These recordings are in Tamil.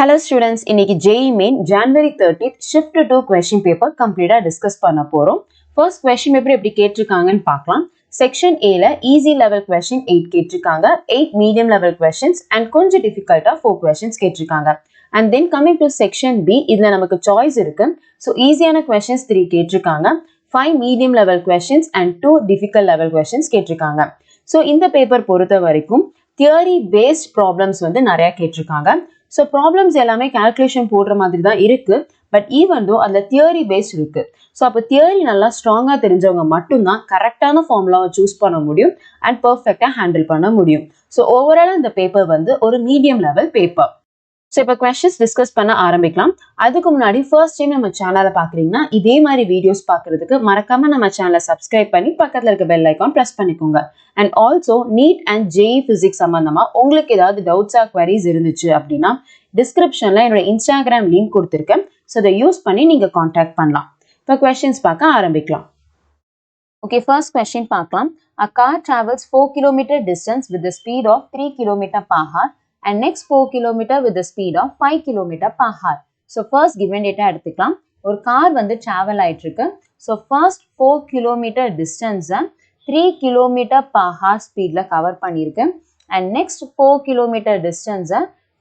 Hello students, இன்னைக்கு JEE main January 30th shift to question paper complete discuss பண்ண போறோம். First question paper எப்படி கேட்டிருக்காங்கன்னு பார்க்கலாம். Section A ல easy level question 8 கேட்டிருக்காங்க, 8 medium level questions and கொஞ்சம் difficult-ஆ 4 questions கேட்டிருக்காங்க. And then coming to section B, இதுல நமக்கு choice இருக்கு. So easy-ஆன questions 3 கேட்டிருக்காங்க, 5 medium level questions and 2 difficult level questions கேட்டிருக்காங்க. So இந்த பேப்பர் பொறுத்த வரைக்கும் theory based problems வந்து நிறைய கேட்டிருக்காங்க. So problems எல்லாமே calculation போடுற மாதிரி தான் இருக்கு, but even though அந்த theory based இருக்கு. So அப்போ theory நல்லா ஸ்ட்ராங்கா தெரிஞ்சவங்க மட்டும்தான் கரெக்டான ஃபார்முலாவை சூஸ் பண்ண முடியும் and perfect-ஆ ஹேண்டில் பண்ண முடியும். So overall இந்த பேப்பர் வந்து ஒரு மீடியம் லெவல் பேப்பர். ஸோ இப்போ questions டிஸ்கஸ் பண்ண ஆரம்பிக்கலாம். அதுக்கு முன்னாடி ஃபர்ஸ்ட் டைம் நம்ம சேனலை பார்க்குறீங்கன்னா இதே மாதிரி வீடியோஸ் பார்க்கறதுக்கு மறக்காம நம்ம சேனலை சப்ஸ்கிரைப் பண்ணி பக்கத்தில் இருக்க பெல் ஐக்கான் ப்ரெஸ் பண்ணிக்கோங்க. And also need and JEE physics சம்மந்தமாக உங்களுக்கு ஏதாவது டவுட்ஸாக குவரிஸ் இருந்துச்சு அப்படின்னா டிஸ்கிரிப்ஷனில் என்னோட இன்ஸ்டாகிராம் லிங்க் கொடுத்துருக்கேன். ஸோ அதை யூஸ் பண்ணி நீங்கள் காண்டாக்ட் பண்ணலாம். இப்போ questions பார்க்க ஆரம்பிக்கலாம். ஓகே, ஃபர்ஸ்ட் கொஸ்டின் பார்க்கலாம். A car travels 4 km distance with the speed of 3 km per hour and next 4 km with the speed of 5 km per hour. So first given data எடுத்துக்கலாம். ஒரு கார் வந்து travel ஆயிட்டு இருக்கு. So first 4 km distance 3 km per hour speedல cover பண்ணிருக்கு and next 4 km distance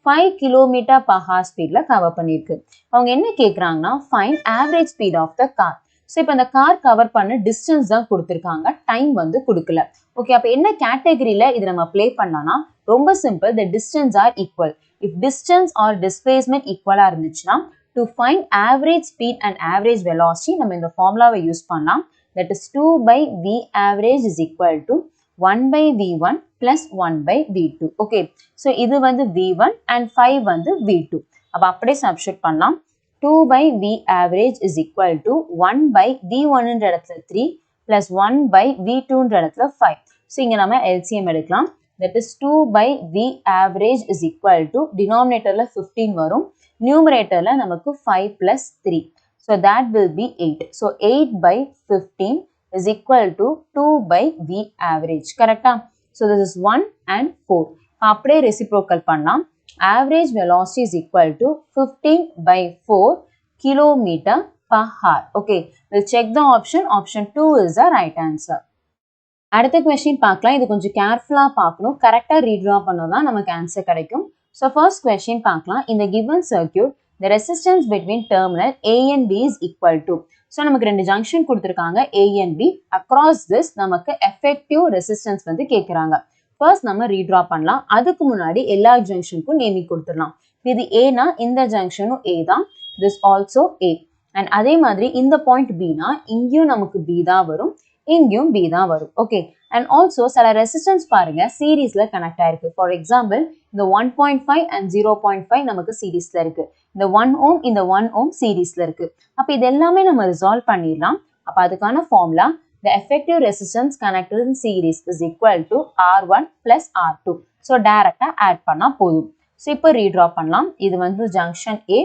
5 km per hour speedல cover பண்ணிருக்கு. அவங்க என்ன கேக்குறாங்கன்னா find average speed of the car. So இப்போ அந்த கார் கவர் பண்ண டிஸ்டன்ஸ் தான் கொடுத்துருக்காங்க, டைம் வந்து கொடுக்கல. ஓகே, அப்போ என்ன கேட்டகரியில் இது நம்ம ப்ளே பண்ணோம்னா ரொம்ப simple, the distance are equal. If distance are displacement ஈக்குவலாக இருந்துச்சுன்னா to find average speed and average velocity நம்ம இந்த ஃபார்முலாவை யூஸ் பண்ணலாம். That is 2/v average is equal to 1/v1 plus 1/v2. Okay, so இது வந்து v1 and 5 வந்து v2. அப்போ அப்படியே சப்ஸ்டிட்யூட் பண்ணலாம். 2/v average is equal to 1/v1 ன்ற இடத்துல 3 plus 1/v2 ன்ற இடத்துல 5. ஸோ இங்கே நம்ம LCM எடுக்கலாம். That is 2/v average is equal to denominatorல 15 வரும், numeratorல நமக்கு 5 plus 3. So that will be 8. So 8/15 is equal to 2/v average. கரெக்டா? So this is 1 and 4. அப்படியே reciprocal பண்ணலாம். Average velocity is equal to 15/4 km per hour. Okay, we'll check the option. Option 2 is the right answer. அடுத்த question பார்க்கலாம். இது கொஞ்சம் கேர்ஃபுல்லா பார்க்கணும், கரெக்டா ரீட்ரா பண்ணாதான் நமக்கு ஆன்சர் கிடைக்கும். So first question பார்க்கலாம். In the given circuit, the resistance between terminal A and B is equal to. So நமக்கு ரெண்டு ஜங்ஷன் கொடுத்திருக்காங்க A and B. Across this நமக்கு effective resistance வந்து கேக்குறாங்க. ஃபர்ஸ்ட் நம்ம ரீட்ரா பண்ணலாம். அதுக்கு முன்னாடி எல்லா ஜங்ஷனுக்கும் நேமிங் கொடுத்துடலாம். இது ஏனா இந்த ஜங்ஷனும் A தான், this also A. அண்ட் அதே மாதிரி இந்த பாயிண்ட் Bனா இங்கேயும் நமக்கு B தான் வரும், இங்கேயும் B தான் வரும். ஓகே, அண்ட் ஆல்சோ சில ரெசிஸ்டன்ஸ் பாருங்க சீரீஸ்ல கனெக்ட் ஆயிருக்கு. ஃபார் எக்ஸாம்பிள் இந்த 1.5 அண்ட் 0.5 நமக்கு சீரீஸ்ல இருக்கு, இந்த 1 ohm இந்த 1 ohm சீரீஸ்ல இருக்கு. அப்ப இது எல்லாமே நம்ம ரிசால்வ் பண்ணிடலாம். அப்ப அதுக்கான formula the effective resistance connected in series is equal to R1 plus R2. So direct add பண்ணா போதும். So இப்போ redraw பண்ணலாம். இது வந்து junction A,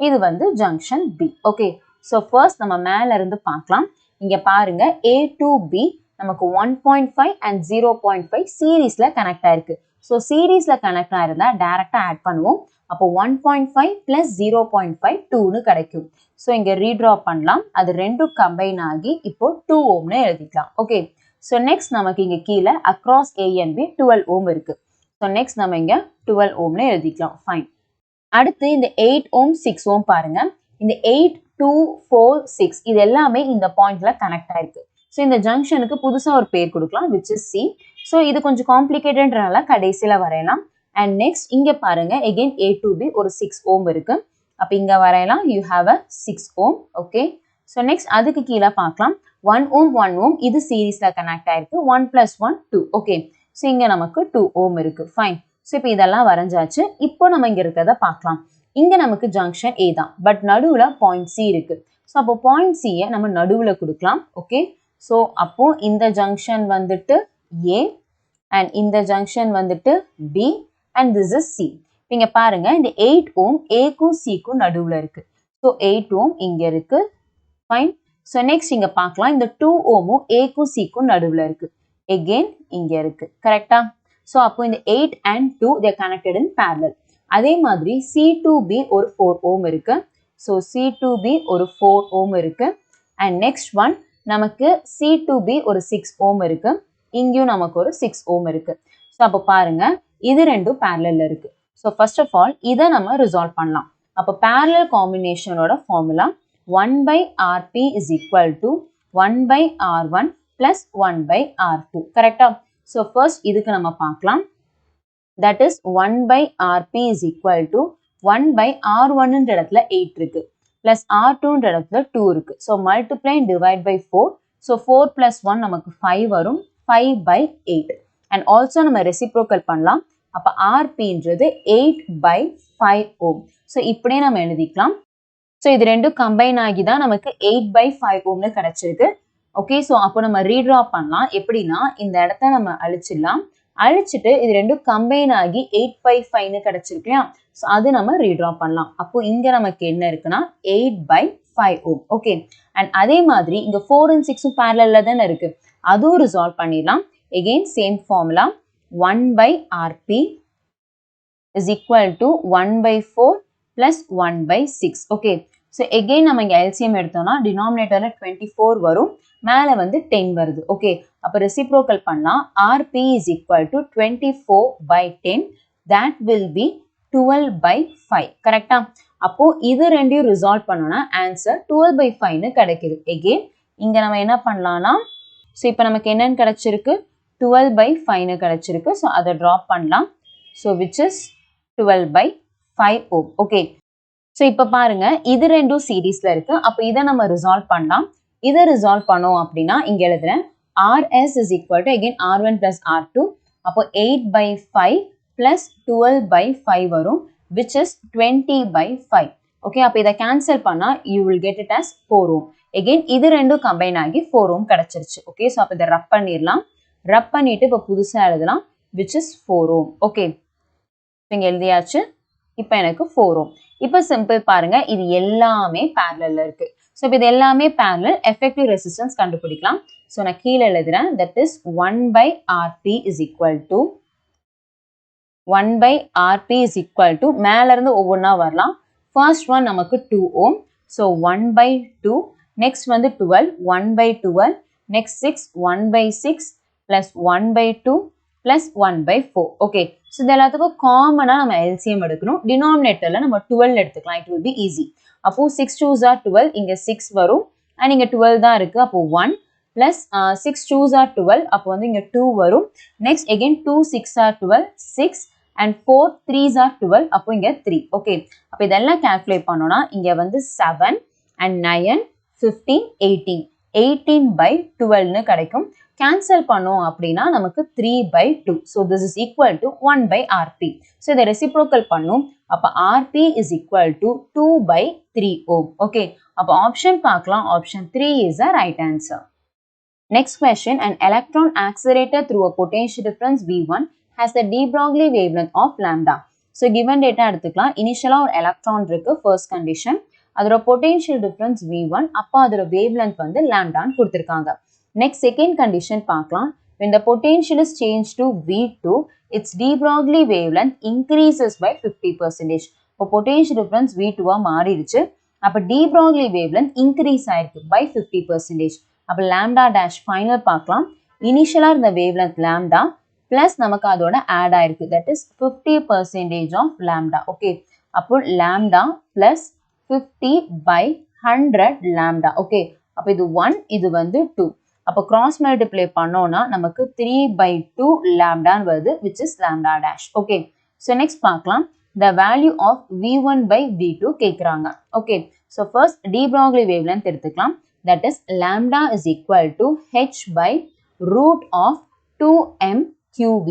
இது வந்து junction B. Okay, so first நம்ம மேல இருந்து பார்க்கலாம். இங்க பாருங்க A to B நமக்கு 1.5 and 0.5 சீரீஸ்ல கனெக்ட் ஆயிருக்கு. So சீரீஸ்ல கனெக்ட் ஆயிருந்தா direct add பண்ணுவோம். அப்போ 1.5 plus 0.5 2னு கிடைக்கும். ஸோ இங்கே ரீட்ரா பண்ணலாம். அது ரெண்டும் கம்பைன் ஆகி இப்போ 2 ohmனு எழுதிக்கலாம். ஓகே, ஸோ நெக்ஸ்ட் நமக்கு இங்கே கீழே across A and B 12 ohm இருக்கு. ஸோ நெக்ஸ்ட் நம்ம இங்கே 12 ohmனு எழுதிக்கலாம். ஃபைன். அடுத்து இந்த 8 ohm 6 ohm பாருங்க. இந்த 8, 2, 4, 6 இது எல்லாமே இந்த பாயிண்ட்ல கனெக்ட் ஆயிருக்கு. ஸோ இந்த ஜங்ஷனுக்கு புதுசாக ஒரு பேர் கொடுக்கலாம், which is C. ஸோ இது கொஞ்சம் காம்ப்ளிகேட்டட்ன்றனால கடைசியில் வரையலாம். அண்ட் நெக்ஸ்ட் இங்கே பாருங்க again A to B ஒரு 6 ohm இருக்கு. அப்போ இங்கே வரையலாம், you have a 6 ohm. Okay, so next அதுக்கு கீழே பார்க்கலாம் 1 ohm 1 ohm இது சீரீஸில் கனெக்ட் ஆயிருக்கு, 1 plus 1 2. ஓகே, ஸோ இங்கே நமக்கு 2 ohm இருக்கு. ஃபைன். ஸோ இப்போ இதெல்லாம் வரைஞ்சாச்சு. இப்போ நம்ம இங்கே இருக்கிறத பார்க்கலாம். இங்கே நமக்கு ஜங்ஷன் A தான், பட் நடுவில் பாயிண்ட் C இருக்கு. ஸோ அப்போ பாயிண்ட் Cயை நம்ம நடுவில் கொடுக்கலாம். ஓகே, ஸோ அப்போ இந்த ஜங்ஷன் வந்துட்டு A அண்ட் இந்த ஜங்ஷன் வந்துட்டு B and this is C. இங்க பாருங்க இந்த 8 ohm Aக்கும் Cக்கும் நடுவுல இருக்கு. ஸோ 8 ohm இங்க இருக்கு. ஃபைன். ஸோ நெக்ஸ்ட் இங்க பார்க்கலாம் இந்த 2 ohமும் Aக்கும் Cக்கும் நடுவுல இருக்கு. எகெயின் இங்க இருக்கு. கரெக்டா? ஸோ அப்போ இந்த 8 and 2 they are connected in parallel. அதே மாதிரி C2B ஒரு 4 ohm இருக்கு. ஸோ C2B ஒரு 4 ohm இருக்கு. அண்ட் நெக்ஸ்ட் ஒன் நமக்கு C2B ஒரு 6 ohm இருக்கு. இங்கேயும் நமக்கு ஒரு 6 ohm இருக்கு. ஸோ அப்போ பாருங்க இது ரெண்டும் parallel இருக்கு. ஸோ ஃபர்ஸ்ட் ஆஃப் ஆல் இதை நம்ம ரிசால்வ் பண்ணலாம். அப்போ parallel காம்பினேஷனோட formula 1/Rp is equal to 1/R1 plus 1/R2. கரெக்டா? ஸோ ஃபர்ஸ்ட் இதுக்கு நம்ம பார்க்கலாம். That is 1/Rp is equal to 1/R1 ன்ற இடத்துல 8 இருக்கு. Plus R2 ன்ற இடத்துல 2 இருக்கு. So multiply and divide by 4. So 4 plus 1 நமக்கு 5 வரும். 5/8. And also நம்ம reciprocal பண்ணலாம். அப்ப Rp ன்றது 8/5 ohm. So இப்படியே நம்ம எழுதிக்கலாம். So இது ரெண்டும் combine ஆகி தான் நமக்கு 8/5 ohm கிடைச்சிருக்கு. Okay, so அப்போ நம்ம redraw பண்ணலாம். எப்படின்னா இந்த இடத்த நம்ம அழிச்சிடலாம். அழிச்சிட்டு இது ரெண்டும் கம்பைன் ஆகி 8/5 கிடைச்சிருக்கலையா? ஸோ அது நம்ம ரீட்ரா பண்ணலாம். அப்போ இங்க நமக்கு என்ன இருக்குன்னா 8/5 ohm. ஓகே, அண்ட் அதே மாதிரி இங்க 4 and 6 parallel தானே இருக்கு, அதுவும் ரிசால்வ் பண்ணிடலாம். Again same formula 1/Rp is equal to 1/4 plus 1/6. Okay, so again நம்ம இங்க LCM எடுத்தோம்னா டினாமினேட்டர்ல 24 வரும், மேல வந்து 10 வருது. ஓகே, அப்ப ரெசிப்ரோக்கல் பண்ணா Rp is equal to 24/10, that will be 12/5. கரெக்டா? அப்போ இது ரெண்டையும் ரிசால்வ் பண்ணோம்னா ஆன்சர் 12/5 கிடைக்குது. எகெயின் இங்க நம்ம என்ன பண்ணலாம்னா, ஸோ இப்போ நமக்கு என்னன்னு கிடைச்சிருக்கு 12/5 கிடைச்சிருக்கு. ஸோ அதை ட்ராப் பண்ணலாம். So which is 12/5 ohm. Okay, so இப்போ பாருங்க இது ரெண்டும் சீரீஸ்ல இருக்கு. அப்போ இதை நம்ம ரிசால்வ் பண்ணலாம். இதை ரிசால்வ் பண்ணோம் அப்படின்னா இங்க எழுதுறேன் Rs is equal to again R1 plus R2. அப்போ 8/5 plus 12/5 வரும், which is 20/5. ஓகே, அப்போ இதை கேன்சல் பண்ணா you will get it as 4 ohm. again இது ரெண்டும் கம்பைன் ஆகி 4 ohm கிடைச்சிருச்சு. ஓகே, ஸோ அப்போ இதை ரப் பண்ணிடலாம். ரப் பண்ணிட்டு இப்போ புதுசா எழுதலாம் which is 4 ohm. ஓகே, இங்க எழுதியாச்சு. இப்போ எனக்கு 4 ohm. இப்போ சிம்பிள் பாருங்க, இது எல்லாமே parallel இருக்கு. ஸோ இப்போ இது எல்லாமே parallel, effective resistance கண்டுபிடிக்கலாம். ஸோ நான் கீழே எழுதுறேன், that is 1/Rp is equal to 1/Rp is equal to மேல இருந்து ஒவ்வொன்றா வரலாம். ஃபர்ஸ்ட் ஒன் நமக்கு 2 ohm. ஸோ 1/2, நெக்ஸ்ட் வந்து 12, 1/12, next 6, 1/6 plus 1/2 plus 1/4. Okay, so இது எல்லாத்துக்கும் காமனா நம்ம LCM எடுக்கணும். டினாமினேட்டர்ல நம்ம 12 எடுத்துக்கலாம், it will be easy. அப்போ 6 2s are 12, இங்க 6 வரும், அண்ட் இங்க 12 தான் இருக்கு. அப்போ 1 plus 6 2s are 12, அப்போ வந்து இங்க 2 வரும். Next again 2 6 are 12, 6 and 4 3s are 12, அப்போ இங்க 3. ஓகே, அப்போ இதெல்லாம் கால்குலேட் பண்ணோம்னா இங்க வந்து 7 and 9 15 18 18/12 கிடைக்கும். கேன்சல் பண்ணோம் அப்படின்னா நமக்கு 3/2. So this is equal to 1/Rp. So இதை ரெசிப்ரோக்கல் பண்ணும். அப்போ Rp is equal to 2/3 ohm. Okay, அப்போ ஆப்ஷன் பார்க்கலாம். Option 3 is the right answer. Next question, an electron accelerated through a potential difference V1 has the de Broglie wavelength of lambda. So given data எடுத்துக்கலாம். இனிஷியலா ஒரு எலக்ட்ரான் இருக்கு, ஃபர்ஸ்ட் கண்டிஷன். அதோட பொட்டன்ஷியல் டிஃபரன்ஸ் V1, அப்போ அதோட wavelength வந்து lambdaன்னு கொடுத்துருக்காங்க. நெக்ஸ்ட் செகண்ட் கண்டிஷன் பார்க்கலாம். when the potential is changed to V2, its de Broglie wavelength increases by 50%. இப்போ potential difference V2 மாறிடுச்சு. அப்போ de Broglie wavelength increase ஆயிருக்கு by 50%. அப்போ lambda dash ஃபைனல் பார்க்கலாம். இனிஷியலா இருந்த wavelength lambda plus நமக்கு அதோட ஆட் ஆயிருக்கு, that is 50% of lambda. Okay, அப்போ lambda plus 50/100 lambda. ஓகே, அப்போ இது 1, இது வந்து 2. அப்போ கிராஸ் மல்டிப்ளை பண்ணோம்னா நமக்கு 3/2 lambda வருது, which is lambda dash. Okay, so next பார்க்கலாம். the value of V1/V2 கேட்குறாங்க. Okay, so first de Broglie wavelength எடுத்துக்கலாம். that is lambda is equal to h/root of 2mqv.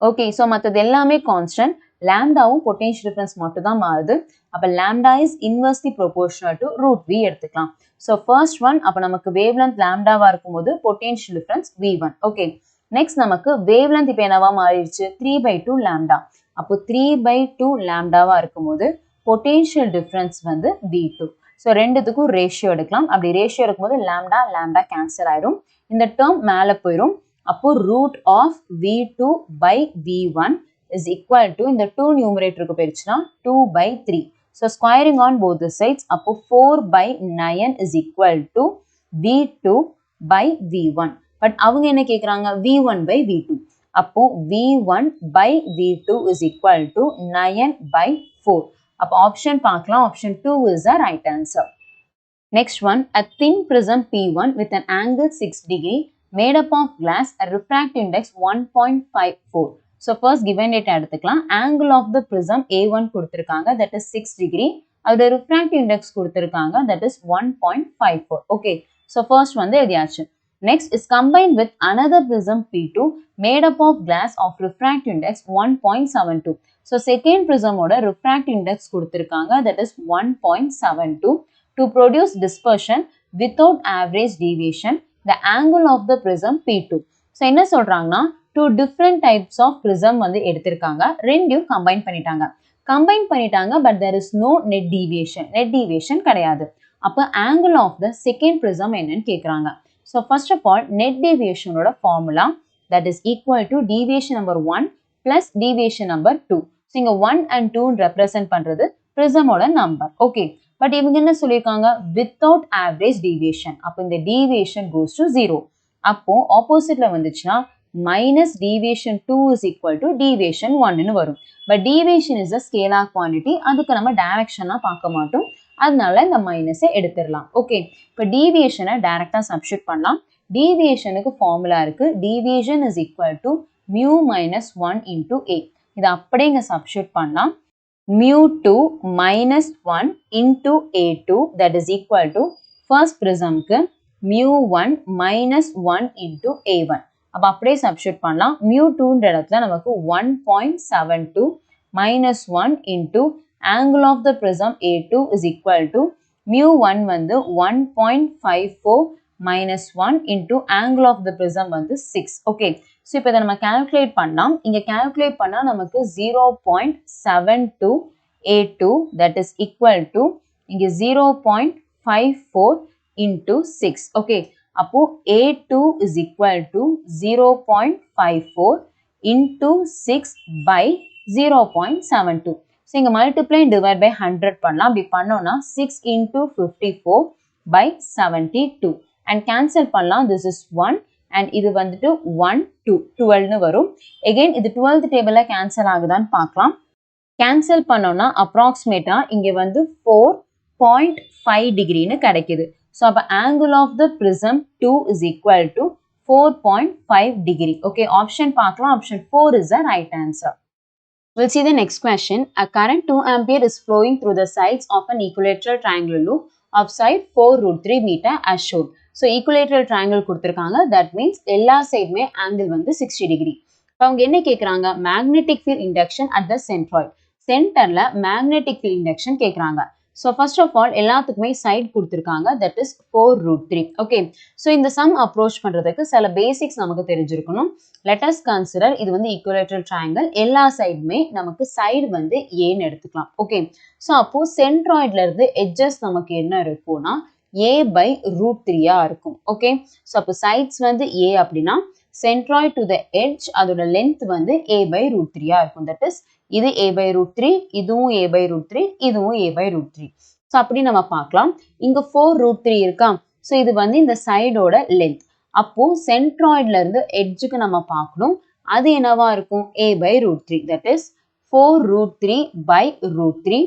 Okay, so மற்றது எல்லாமே கான்ஸ்டன்ட், லாம்டாவும் பொட்டன்ஷியல் டிஃபரன்ஸ் மட்டும் தான் மாறுது. அப்போ lambda is inversely proportional to root v எடுத்துக்கலாம். ஸோ ஃபர்ஸ்ட் ஒன், அப்போ நமக்கு வேவ்லென்த் லாம்டாவா இருக்கும்போது potential difference V1. Okay, next நமக்கு வேவ்லென்த் இப்போ என்னவா மாறிடுச்சு 3/2 லாம்டா. அப்போ 3/2 லாம்டாவா இருக்கும்போது பொட்டன்ஷியல் டிஃபரன்ஸ் வந்து V2. ஸோ ரெண்டுத்துக்கும் ரேஷியோ எடுக்கலாம். அப்படி ரேஷியோ இருக்கும்போது லாம்டா லாம்டா கேன்சல் ஆயிரும், இந்த டேர்ம் மேலே போயிடும். அப்போ root of V2/V1 is equal to இந்த 2 numeratorக்கு போயிருச்சுனா 2 by 3. So squaring on both the sides, அப்போ 4 by 9 is equal to V2 by V1. But அவங்க என்ன கேக்குறாங்க V1 by V2. அப்போ V1 by V2 is equal to 9 by 4. அப்போ option பார்க்கலாம், option 2 is the right answer. Next one, a thin prism P1 with an angle 6 degree made up of glass, a refractive index 1.54. So first given data எடுத்துக்கலாம். Angle of the prism A1 கொடுத்திருக்காங்க, that is 6 degree. அதோட refractive index கொடுத்திருக்காங்க, that is 1.54. Okay, so first வந்து எழுதியாச்சு. Next is combined with another prism P2 made up of glass of refractive index 1.72. So second prism ஓட refractive index கொடுத்திருக்காங்க, that is 1.72. To produce dispersion without average deviation, the angle of the prism P2. So என்ன சொல்றாங்கன்னா two different types of prism வந்து எடுத்திருக்காங்க, ரெண்டையும் combine பண்ணிட்டாங்க but there is no net deviation கிடையாது. அப்ப angle of the second prism என்னன்னு கேக்குறாங்க. So first of all, net deviation ஓட formula, that is equal to deviation number 1 plus deviation number 2. So இங்க 1 and 2 represent பண்றது prism ஓட number. Okay, but இவங்க என்ன சொல்லிருக்காங்க without average deviation. அப்ப இந்த deviation goes to 0. அப்போ oppositeல வந்துச்சுனா minus deviation 2 is equal to deviation 1 னு வரும். But deviation is a scalar quantity, அதுக்கு நம்ம directionலாம் பார்க்க மாட்டோம், அதனால இந்த மைனஸை எடுத்துடலாம். ஓகே, இப்போ deviation-ஐ டைரக்டா சப்ஸ்டிட்யூட் பண்ணலாம். deviation-க்கு ஃபார்முலா இருக்கு, deviation is equal to mu minus 1 into a. இதை அப்படியே இங்க சப்ஸ்டிட்யூட் பண்ணலாம். mu 2 minus 1 into a2, that is equal to first prism-க்கு mu 1 minus 1 into a1. அப்ப அப்படியே சப்ஸ்டிட்யூட் பண்ணலாம். mu 2ன்ற இடத்துல நமக்கு 1.72 minus 1 into angle of the prism A2 is equal to mu 1 வந்து 1.54 minus 1 into angle of the prism வந்து 6. Okay, so இப்போ இதை நம்ம calculate பண்ணலாம். இங்க calculate பண்ணா நமக்கு 0.72 A2, that is equal to இங்க 0.54 into 6. Okay, அப்போ A2 is equal to 0.54 into 6 by 0.72. So இங்க multiply and divide by 100 பண்ணலாம். அப்படி பண்ணோம்னா 6 into 54 by 72 and cancel பண்ணலாம். This is 1 and இது வந்துட்டு 1 2 12 னு வரும். Again இது 12th table cancel ஆகுதான்னு பார்க்கலாம். cancel பண்ணோம்னா approximately இங்க வந்து 4.5 degree னு கிடைக்குது. So அப்ப angle of the prism 2 is equal to 4.5 degree. Okay, option பார்க்கலாம். Option 4 is the right answer. We'll see the next question. A current 2 ampere is flowing through the sides of an equilateral triangular loop of side 4√3 meter as shown. So equilateral triangle கொடுத்திருக்காங்க, that means எல்லா சைடுமே angle வந்து 60 degree. இப்போ அவங்க என்ன கேக்குறாங்க, magnetic field induction at the centroid. சென்டர்ல magnetic field induction கேக்குறாங்க. So first of all எல்லாத்துக்குமே side கொடுத்திருக்காங்க, that is 4√3. Okay, so இந்த sum approach பண்றதுக்கு சில basics நமக்கு தெரிஞ்சிருக்கணும். Let us consider இது வந்து equilateral triangle, எல்லா சைடுமே நமக்கு side வந்து A ன்னு எடுத்துக்கலாம். Okay, so அப்போ centroidல இருந்து edges நமக்கு என்ன இருக்கும்னா A by √3 இருக்கும். Okay, so அப்போ sides வந்து A அப்படின்னா centroid to the edge அதோட length வந்து A by √3 இருக்கும். That is இது A by √3, இதுவும் A by √3, இதுவும் A by √3. So அப்படி நம்ம பார்க்கலாம். இங்க 4√3 இருக்கா, so இது வந்து இந்த சைடோட length. அப்போ சென்ட்ராய்ட்ல இருந்து எட்ஜுக்கு நம்ம பார்க்கணும், அது என்னவா இருக்கும் A by √3, that is 4√3 by √3.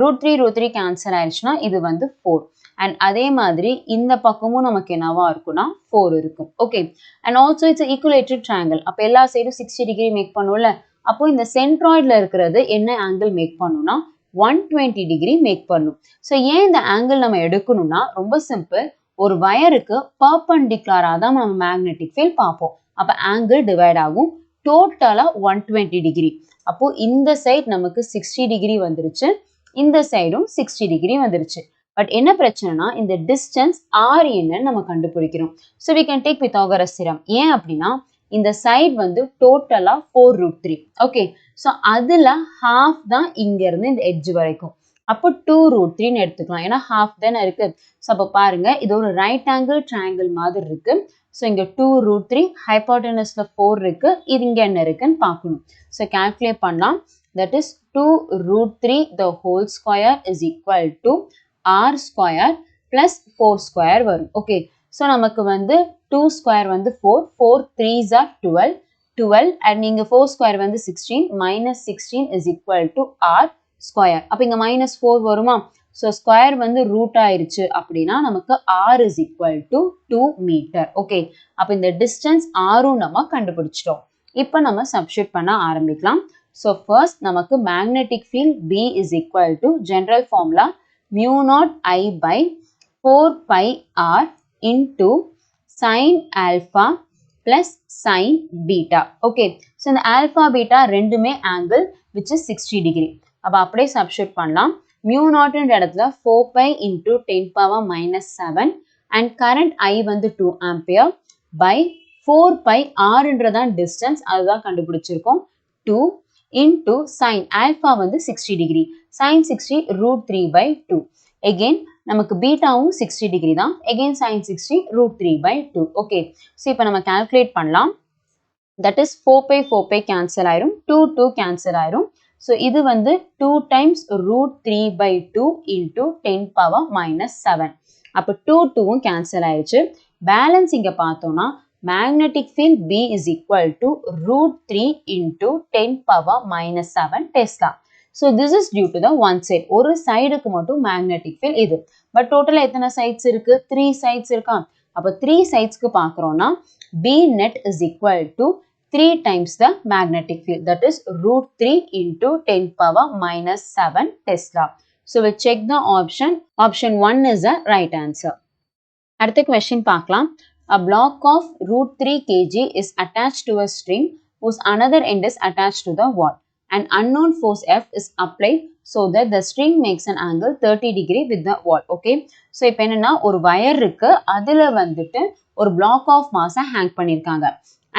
√3 cancel ஆயிடுச்சுன்னா இது வந்து 4 and அதே மாதிரி இந்த பக்கமும் நமக்கு என்னவா இருக்கும்னா 4 இருக்கும். Okay, and also it's an equilateral triangle. அப்ப எல்லா சைடும் 60 degree மேக் பண்ணும்ல, அப்போ இந்த சென்ட்ராய்ட்ல இருக்கிறது என்ன ஆங்கிள் மேக் பண்ணும்னா 120 degree மேக் பண்ணும். ஸோ ஏன் இந்த ஆங்கிள் நம்ம எடுக்கணும்னா ரொம்ப சிம்பிள், ஒரு வயருக்கு பர்பெண்டிகுலரா தான் நம்ம மேக்னெட்டிக் ஃபீல்ட் பார்ப்போம். அப்ப ஆங்கிள் டிவைட் ஆகும், டோட்டலா 120 degree. அப்போ இந்த சைடு நமக்கு 60 degree வந்துருச்சு, இந்த சைடும் 60 degree வந்துருச்சு. பட் என்ன பிரச்சனைனா இந்த டிஸ்டன்ஸ் ஆர் என்னன்னு நம்ம கண்டுபிடிக்கிறோம். So we can take Pythagoras theorem. ஏன் அப்படின்னா இந்த சைடு வந்து டோட்டலா 4√3. ஓகே, ஸோ அதுல ஹாஃப் தான் இங்க இருந்து இந்த எட்ஜ் வரைக்கும், அப்போ 2√3 எடுத்துக்கலாம், ஏன்னா ஹாஃப் தானே இருக்கு. ஸோ அப்போ பாருங்க இது ஒரு ரைட் ஆங்கிள் ட்ரையாங்கிள் மாதிரி இருக்கு. ஸோ இங்கே 2 root 3 ஹைப்போட்டனஸில் 4 இருக்கு. இது இங்கே என்ன இருக்குன்னு பார்க்கணும். ஸோ calculate பண்ணலாம். That is 2 root 3 the whole square is equal to r square plus 4 square வரும். ஓகே, ஸோ நமக்கு வந்து 2 square வந்து 4, 4 3s are 12, 12 and நீங்கள் 4 square வந்து 16, minus 16 is equal to r square. அப்போ இங்கே minus 4 வருமா? ஸோ ஸ்கொயர் வந்து ரூட் ஆயிருச்சு அப்படின்னா நமக்கு r is equal to 2 meter. Okay, அப்போ இந்த டிஸ்டன்ஸ் ஆரும் நம்ம கண்டுபிடிச்சிட்டோம். இப்போ நம்ம சப்ஸ்டிட்யூட் பண்ண ஆரம்பிக்கலாம். ஸோ ஃபர்ஸ்ட் நமக்கு magnetic field B is equal to general formula mu naught I by 4 pi r into sin alpha plus sin beta. Okay, so இந்த alpha beta ரெண்டுமே angle which is 60 degree. அப்போ அப்படியே சப்ஸ்டிட்யூட் பண்ணலாம். mu naught என்ற இடத்துல 4 pi into 10 power minus 7 and current I வந்து 2 ampere by 4 pi r என்றதான் distance, அதுதான் கண்டுபிடிச்சிருக்கோம். 2 into sin alpha வந்து 60 degree, sin 60 root 3 by 2. Again நமக்கு பீட்டாவும் 60 degree தான். Again sin 60 root 3 by 2. Okay, so இப்போ நம்ம calculate பண்ணலாம். That is 4 pi cancel ஆயிரும், 2 cancel ஆயிரும். ஸோ இது வந்து 2 times root 3 by 2 into 10 power minus 7. அப்போ 2வும் கேன்சல் ஆயிடுச்சு. பேலன்ஸ் இங்கே பார்த்தோம்னா magnetic field B is equal to root 3 into 10 power minus 7 Tesla. So this is due to the one side. ஒரு சைடுக்கு மட்டும் மேக்னெட்டிக் ஃபீல்ட் இது. பட் டோட்டலாக எத்தனை சைட்ஸ் இருக்கு? 3 சைட்ஸ் இருக்கா? அப்போ 3 சைட்ஸ்க்கு பார்க்குறோன்னா B net is equal to 3 times the magnetic field, that is root 3 into 10 power minus 7 Tesla. So we'll check the option. Option 1 is the right answer. அடுத்த question பார்க்கலாம். A block of root 3 kg is attached to a string whose another end is attached to the wall. An unknown force F is applied so that the string makes an angle 30 degree with the wall. Okay, so இப்போ என்னன்னா ஒரு வயர் இருக்கு, அதில் வந்துட்டு ஒரு block of mass hang பண்ணியிருக்காங்க.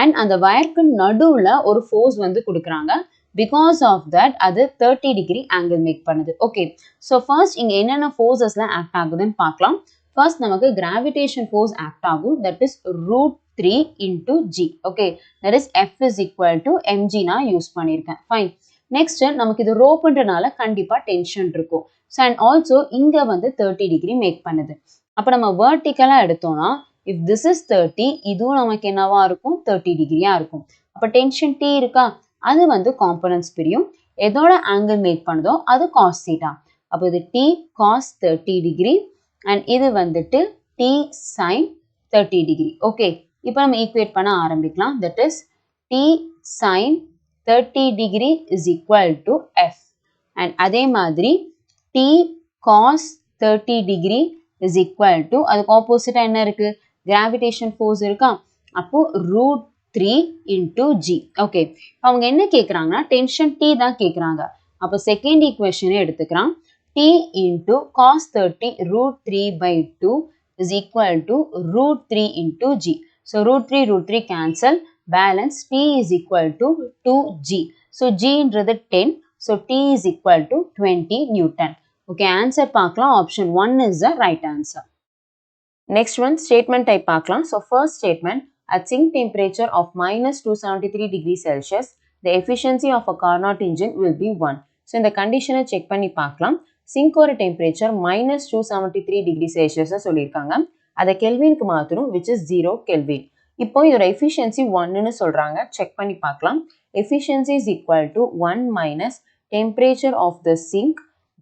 அண்ட் அந்த வயருக்கு நடுவில் ஒரு ஃபோர்ஸ் வந்து கொடுக்குறாங்க. பிகாஸ் ஆஃப் தட் அது 30 டிகிரி ஆங்கிள் மேக் பண்ணுது. ஓகே, ஸோ ஃபர்ஸ்ட் இங்கே என்னென்ன ஃபோர்ஸஸ்லாம் ஆக்ட் ஆகுதுன்னு பார்க்கலாம். ஃபர்ஸ்ட் நமக்கு கிராவிடேஷன் ஃபோர்ஸ் ஆக்ட் ஆகும். That is root 3 into g. Okay, that is F is equal to mg நான் யூஸ் பண்ணியிருக்கேன். ஃபைன். நெக்ஸ்ட் நமக்கு இது ரோப்புன்றனால கண்டிப்பாக டென்ஷன் இருக்கும். ஸோ அண்ட் ஆல்சோ இங்கே வந்து 30 டிகிரி மேக் பண்ணுது. அப்போ நம்ம வேர்ட்டிக்கலாக எடுத்தோம்னா if this is 30, இதுவும் நமக்கு என்னவா இருக்கும்? 30 டிகிரியா இருக்கும். அப்போ டென்ஷன் T இருக்கா? அது வந்து காம்பனன்ட்ஸ் பிரியும். எதோட ஆங்கிள் மேக் பண்ணுதோ அது cos theta. அப்போ இது T cos 30 டிகிரி அண்ட் இது வந்துட்டு T sin 30 டிகிரி. ஓகே, இப்போ நம்ம ஈக்குவேட் பண்ண ஆரம்பிக்கலாம். That is T sin 30 degree is equal to F. And அதே மாதிரி T cos 30 degree is equal to, அதுக்கு ஆப்போசிட்டா என்ன இருக்கு? கிராவிடேஷன் ஃபோர்ஸ் இருக்கா? அப்போ ரூட் 3 into g. ஓகே, அவங்க என்ன கேட்குறாங்கன்னா டென்ஷன் T தான் கேட்குறாங்க. அப்போ second ஈக்குவேஷனே எடுத்துக்கிறான். T into cos 30 root 3 by 2 is equal to root 3 into g. So root 3 cancel, balance T is equal to 2g. So g என்றது 10, so T is equal to 20 Newton. Okay, answer பார்க்கலாம். Option 1 is the right answer. Next one, statement type பார்க்கலாம். So first statement, at sink temperature of minus 273 degrees Celsius, the efficiency of a Carnot engine will be 1. So இந்த கண்டிஷனை செக் பண்ணி பார்க்கலாம். சிங்கோட டெம்பரேச்சர் minus 273 degrees Celsius சொல்லியிருக்காங்க. அதை கெல்வினுக்கு மாற்றணும், which is 0 Kelvin. இப்போ இதோட efficiency 1ன்னு சொல்கிறாங்க. செக் பண்ணி பார்க்கலாம். Efficiency is equal to 1 minus temperature of the sink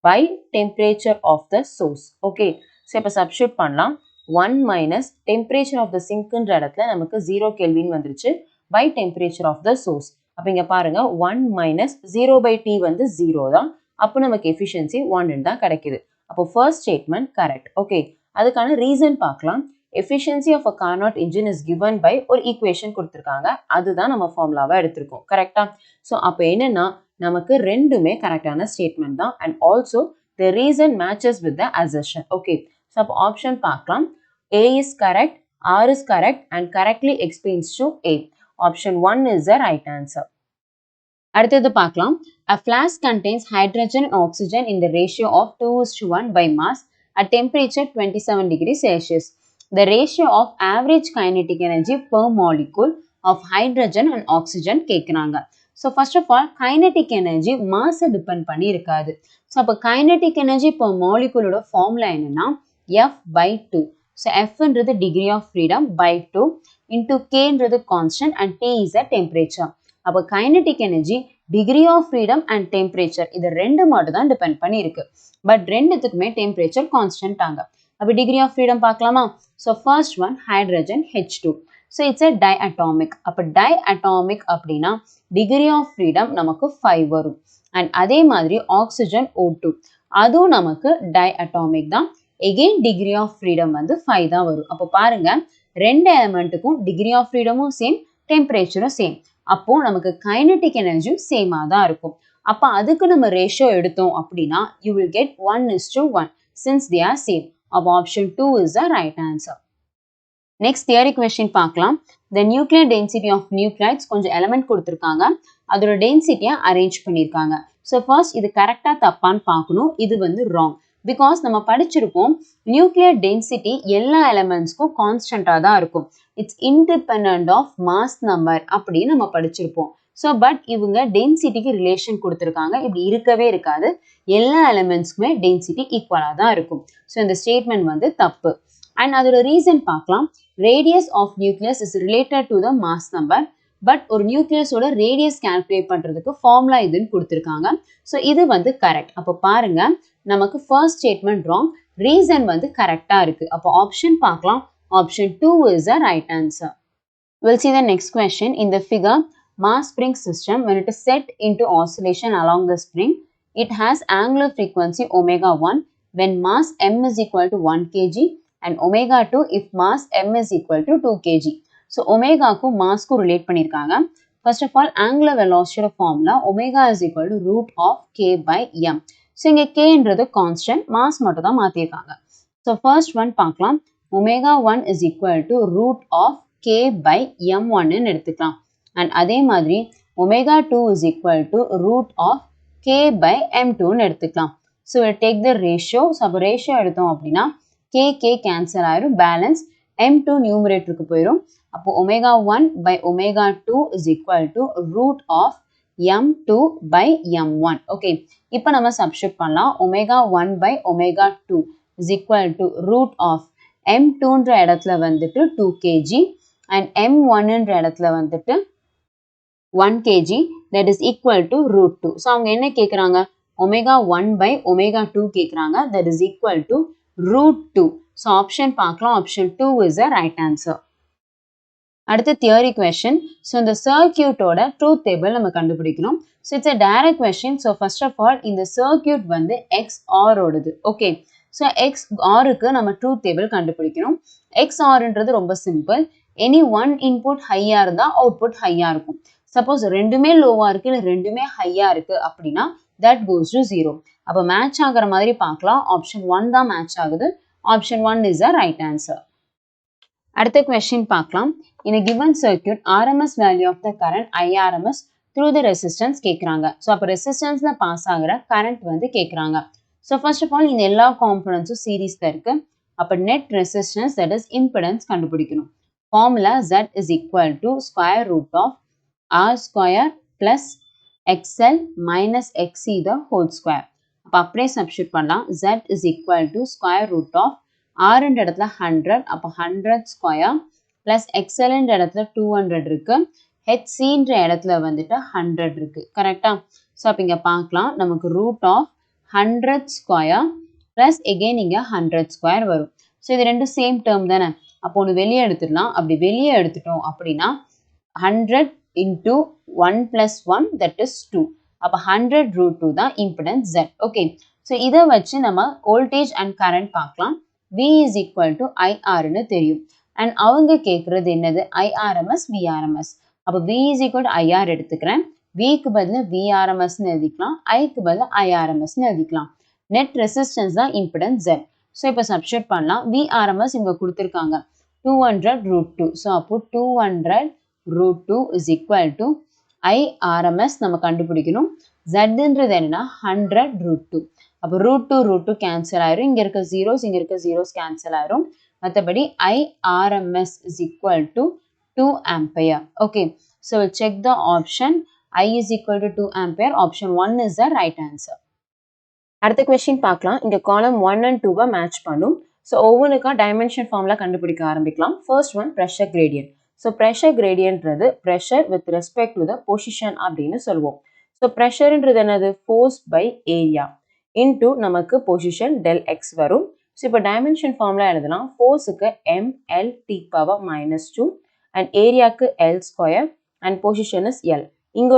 by temperature of the source. Okay, so இப்போ substitute பண்ணலாம். 1 minus temperature of the sinkன்ற இடத்துல நமக்கு 0 Kelvin வந்துருச்சு by temperature of the source. அப்போ இங்கே பாருங்க 1 minus 0 by T வந்து 0 தான். அப்போ நமக்கு efficiency 1 தான் கிடைக்குது. அப்போ first statement correct. ஓகே, அதுக்கான ரீசன் பார்க்கலாம். efficiency of a Carnot engine is given by ஒரு ஈக்குவேஷன் கொடுத்துருக்காங்க. அதுதான் நம்ம ஃபார்முலாவாக எடுத்திருக்கோம். கரெக்டா? ஸோ அப்போ என்னன்னா நமக்கு ரெண்டுமே கரெக்டான ஸ்டேட்மெண்ட் தான். And also the reason matches with the assertion. Okay, so அப்போ ஆப்ஷன் பார்க்கலாம். A is correct, R is correct and correctly explains to A. Option 1 is the right answer. அடுத்தது பார்க்கலாம். A flask contains hydrogen and oxygen in the ratio of 2:1 by mass at temperature 27 degrees Celsius. the ratio of average kinetic energy per molecule of hydrogen and oxygen கேக்குறாங்க. So first of all, kinetic energy mass depend பண்ணி இருக்காது. So அப்ப kinetic energy per molecule ஓட formula என்னன்னா F by 2. So F ன்றது degree of freedom by 2 into K ன்றது constant and T is a temperature. அப்ப kinetic energy degree of freedom and temperature இது ரெண்டு மட்டும் தான் depend பண்ணி இருக்கு. But ரெண்டுத்துக்குமே temperature constant ஆங்க. அப்ப degree of freedom பார்க்கலாமா? So first one hydrogen H2. So it's a diatomic. அப்ப diatomic அப்படின்னா degree of freedom நமக்கு 5 வரும். And அதே மாதிரி oxygen O2. அதுவும் நமக்கு diatomic தான். Again degree of freedom வந்து 5 தான் வரும். அப்ப பாருங்க ரெண்டு elementக்கும் degree of freedomும் same, temperatureும் same. அப்போ நமக்கு kinetic energy same தான் இருக்கும். அப்ப அதுக்கு நம்ம ratio எடுத்தோம் அப்படின்னா you will get 1:1 since they are same. Of option 2 is the right answer. Next theory question பார்க்கலாம். The nuclear density of nuclides கொஞ்சம் element கொடுத்திருக்காங்க. அதோட density arrange பண்ணிருக்காங்க. So first இது கரெக்டா தப்பான்னு பார்க்கணும். இது வந்து wrong. Because நம்ம படிச்சிருப்போம் nuclear density எல்லா elementsக்கும் constantா தான் இருக்கும். It's independent of mass number அப்படின்னு நம்ம படிச்சிருப்போம். So but இவங்க densityக்கு relation கொடுத்திருக்காங்க. இப்படி இருக்கவே இருக்காது. எல்லா elementsக்குமே density equal தான் இருக்கும். So இந்த statement வந்து தப்பு. And அதோட reason பார்க்கலாம். Radius of nucleus is related to the mass number. But ஒரு nucleus ஓட radius calculate பண்றதுக்கு formula இதுன்னு கொடுத்திருக்காங்க. So இது வந்து correct. அப்போ பாருங்க நமக்கு first statement wrong. Reason வந்து correctா இருக்கு. அப்போ option பார்க்கலாம். Option 2 is the right answer. We'll see the next question. In the figure, mass spring system, when it is set into oscillation along the spring, it has angular frequency omega 1 when mass m is equal to 1 kg and omega 2 if mass m is equal to 2 kg. So omega ku mass ku relate பண்ணிருக்காங்க. First of all, angular velocity formula omega is equal to root of k by m. So இங்க k ன்றது constant, mass மட்டும் தான் மாத்திருக்காங்க. So first one பார்க்கலாம். Omega 1 is equal to root of k by m1 ன்னு எடுத்துக்கலாம். And அதே மாதிரி omega 2 is equal to root of k by m2 ன்னு எடுத்துக்கலாம். So we'll take the ratio. So அப்போ ratio எடுத்தோம் அப்படின்னா k cancel ஆயிரும், balance m2 numeratorக்கு போயிரும். அப்போ omega 1 by omega 2 is equal to root of m2 by m1. Okay. இப்போ நம்ம substitute பண்ணலாம். Omega 1 by omega 2 is equal to root of m2 ன்ற இடத்துல வந்துட்டு 2 kg and m1 ன்ற இடத்துல வந்துட்டு 1 kg, that is equal to root 2. So அவங்க என்ன கேக்குறாங்க? Omega 1 by omega 2 கேக்குறாங்க, that is equal to root 2. So option பார்க்கலாம். Option 2 is the right answer. அடுத்த theory question. So இந்த circuit ஓட truth table நம்ம கண்டுபிடிக்கணும். So it's a direct question. So first of all, இந்த circuit வந்து XOR ஓடுது. Okay. So XOR க்கு நம்ம truth table கண்டுபிடிக்கணும். XOR ன்றது ரொம்ப simple. Any one input high-ஆ இருந்தா output high-ஆ இருக்கும். Suppose ரெண்டுமே low-ஆ இருக்கு இல்ல ரெண்டுமே high-ஆ இருக்கு அப்படின்னா that goes to 0. அப்ப match ஆகிற மாதிரி பார்க்கலாம். Option 1 தான் match ஆகுது. Option 1 is the right answer. அடுத்த question பார்க்கலாம். In a given circuit, RMS value of the current IRMS through the resistance கேக்குறாங்க. So அப்ப resistanceல pass ஆகிற current வந்து கேக்குறாங்க. So first of all, இந்த எல்லா componentsம் seriesல இருக்கு. அப்ப net resistance, that is impedance கண்டுபிடிக்கணும். Formula Z is equal to square root of R square plus XL minus XC the whole square. அப்ப அப்படியே substitute பண்ணலாம். Z is equal to square root of R ன்ற இடத்துல 100, அப்ப 100 square plus XL ன்ற இடத்துல 200 இருக்கு, HC ன்ற இடத்துல வந்துட்டு 100 இருக்கு. கரெக்டா? So அப்ப இங்க பார்க்கலாம் நமக்கு root of 100 square plus again இங்க 100 square வரும். So இது ரெண்டும் same term தானே? அப்போ ஒன்று வெளியே எடுத்துடலாம். அப்படி வெளியே எடுத்துட்டோம் அப்படின்னா 100 into 1 plus 1, that is 2. அப்போ 100 root 2 தான் impedance Z. Okay. So இதை வச்சு நம்ம voltage and current பார்க்கலாம். V is equal to IR ன்னு தெரியும். And அவங்க கேட்குறது என்னது? IRMS, VRMS. அப்போ V is equal to IR எடுத்துக்கிறேன். Vக்கு பதிலா VRMS ன்னு எழுதிக்கலாம். Iக்கு பதிலா IRMS ன்னு எழுதிக்கலாம். Net resistance தான் impedance Z. So இப்போ substitute பண்ணலாம். VRMS இங்க கொடுத்திருக்காங்க 200 root 2. So அப்போ 200 root 2 is equal to IRMS நம்ம கண்டுபிடிக்கணும். Zன்றது என்னன்னா 100 root 2. அப்போ root 2 cancel ஆயிரும். இங்க இருக்க zeros, இங்க இருக்க zeros cancel ஆயிரும். மற்றபடி IRMS is equal to 2 ampere. Okay, so we'll check the option. I is equal to 2 ampere. Option 1 is the right answer. அடுத்த question பார்க்கலாம். இங்க column 1 and 2 மேட்ச் பண்ணும். ஸோ ஒவ்வொன்றுக்கா டைமென்ஷன் ஃபார்முலா கண்டுபிடிக்க ஆரம்பிக்கலாம். First one pressure gradient. So pressure கிரேடியன்ட்றது pressure with respect to the position அப்படின்னு சொல்லுவோம். ஸோ ப்ரெஷர்ன்றது என்னது? ஃபோர்ஸ் பை ஏரியா இன்டூ நமக்கு பொசிஷன் டெல் எக்ஸ் வரும். ஸோ இப்போ டைமென்ஷன் ஃபார்முலா எழுதலாம். ஃபோர்ஸுக்கு mL(T⁻²) அண்ட் ஏரியாவுக்கு L square and position is L. இங்கே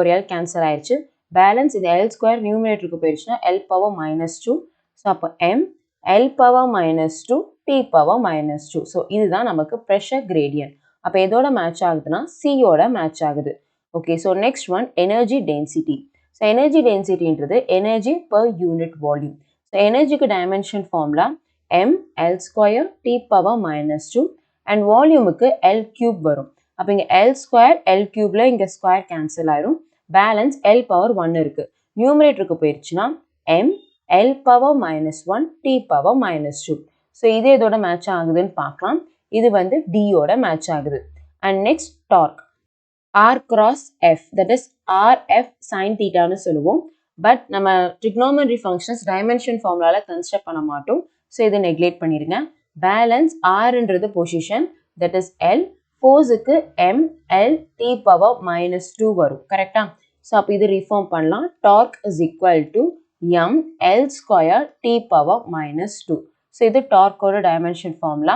ஒரு L கேன்சல் ஆயிடுச்சு. பேலன்ஸ் இது L ஸ்கொயர் நியூமினேட்டருக்கு போயிடுச்சுன்னா L⁻². ஸோ அப்போ mL⁻², T⁻². ஸோ இதுதான் நமக்கு ப்ரெஷர் கிரேடியன்ட். அப்போ எதோட மேட்ச் ஆகுதுன்னா சியோட மேட்ச் ஆகுது. Okay, so next one energy density. So energy டென்சிட்டின்றது energy per unit volume. So எனர்ஜிக்கு dimension formula mL², T⁻² and வால்யூமுக்கு L³ வரும். அப்போ இங்கே L², L³ இங்கே ஸ்கொயர் கேன்சல் ஆயிரும். பேலன்ஸ் L⁻1 இருக்கு. நியூமரேட்டருக்கு போயிடுச்சுன்னா mL⁻1, T⁻². ஸோ இது இதோட மேட்ச் ஆகுதுன்னு பார்க்கலாம். இது வந்து டியோட மேட்ச் ஆகுது. And next torque R cross F, that is RF sin thetaன்னு சொல்லுவோம். பட் நம்ம trigonometry functions டைமென்ஷன் ஃபார்முலால கன்ஸ்ட்ரக்ட் பண்ண மாட்டோம். ஸோ இதை நெக்லெக்ட் பண்ணிடுங்க. பேலன்ஸ் Rன்றது பொசிஷன், தட் இஸ் L. ஃபோர்ஸுக்கு mL⁻² வரும். கரெக்டா? ஸோ அப்போ இது ரிஃபார்ம் பண்ணலாம். Torque is equal to mL² T⁻². So இது டார்க்கோட dimension formula.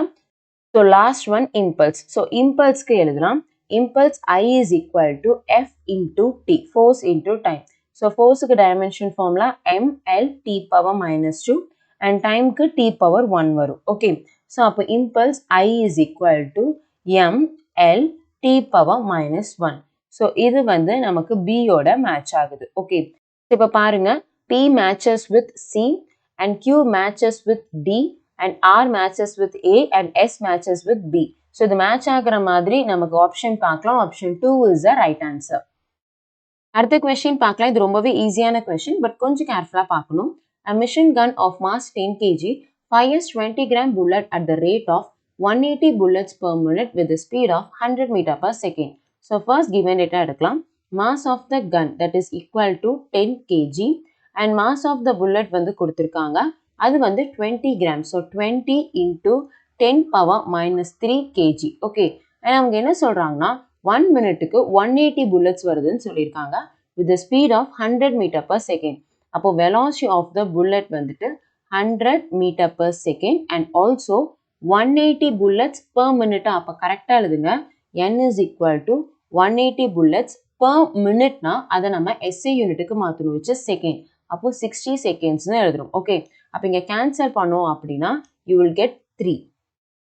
So last one impulse. So இம்பல்ஸ்க்கு எழுதலாம். Impulse I is equal to F into T, force into time. So force க்கு dimension formula mL⁻² and time க்கு T⁻1 வரும். Okay, so அப்போ impulse I is equal to mL⁻1. So இது வந்து நமக்கு B யோட match ஆகுது. Okay, இப்போ பாருங்க, P matches with C and Q matches with D and R matches with A and S matches with B. So இது மேட்ச் ஆகிற மாதிரி நமக்கு ஆப்ஷன் பார்க்கலாம். Option 2 is the right answer. அடுத்த கொஸ்டின் பார்க்கலாம். இது ரொம்பவே ஈஸியான கொஸ்டின், பட் கொஞ்சம் கேர்ஃபுல்லாக பார்க்கணும். A machine gun of mass 10 kg fires 20 gram bullet at the rate of 180 bullets per minute with the speed of 100 meter per second. So first given data எடுக்கலாம். Mass of the gun that is equal to 10 kg and mass of the bullet வந்து கொடுத்திருக்காங்க. அது வந்து 20 gram. So 20 into 10⁻³ kg. Okay, அவங்க என்ன சொல்றாங்கன்னா 1 மினிட்டுக்கு 180 bullets வருதுன்னு சொல்லியிருக்காங்க with the speed of 100 meter per second. அப்போ velocity of the bullet வந்துட்டு 100 meter per second and also 180 bullets per minute. அப்போ கரெக்டாக எழுதுங்க. n is equal to 180 bullets per minute னா அதை நம்ம SI யூனிட்டுக்கு மாற்றணும், which is second. அப்போ 60 secondsனு எழுதுறோம். ஓகே, அப்போ இங்கே கேன்சல் பண்ணோம் அப்படின்னா you will get 3.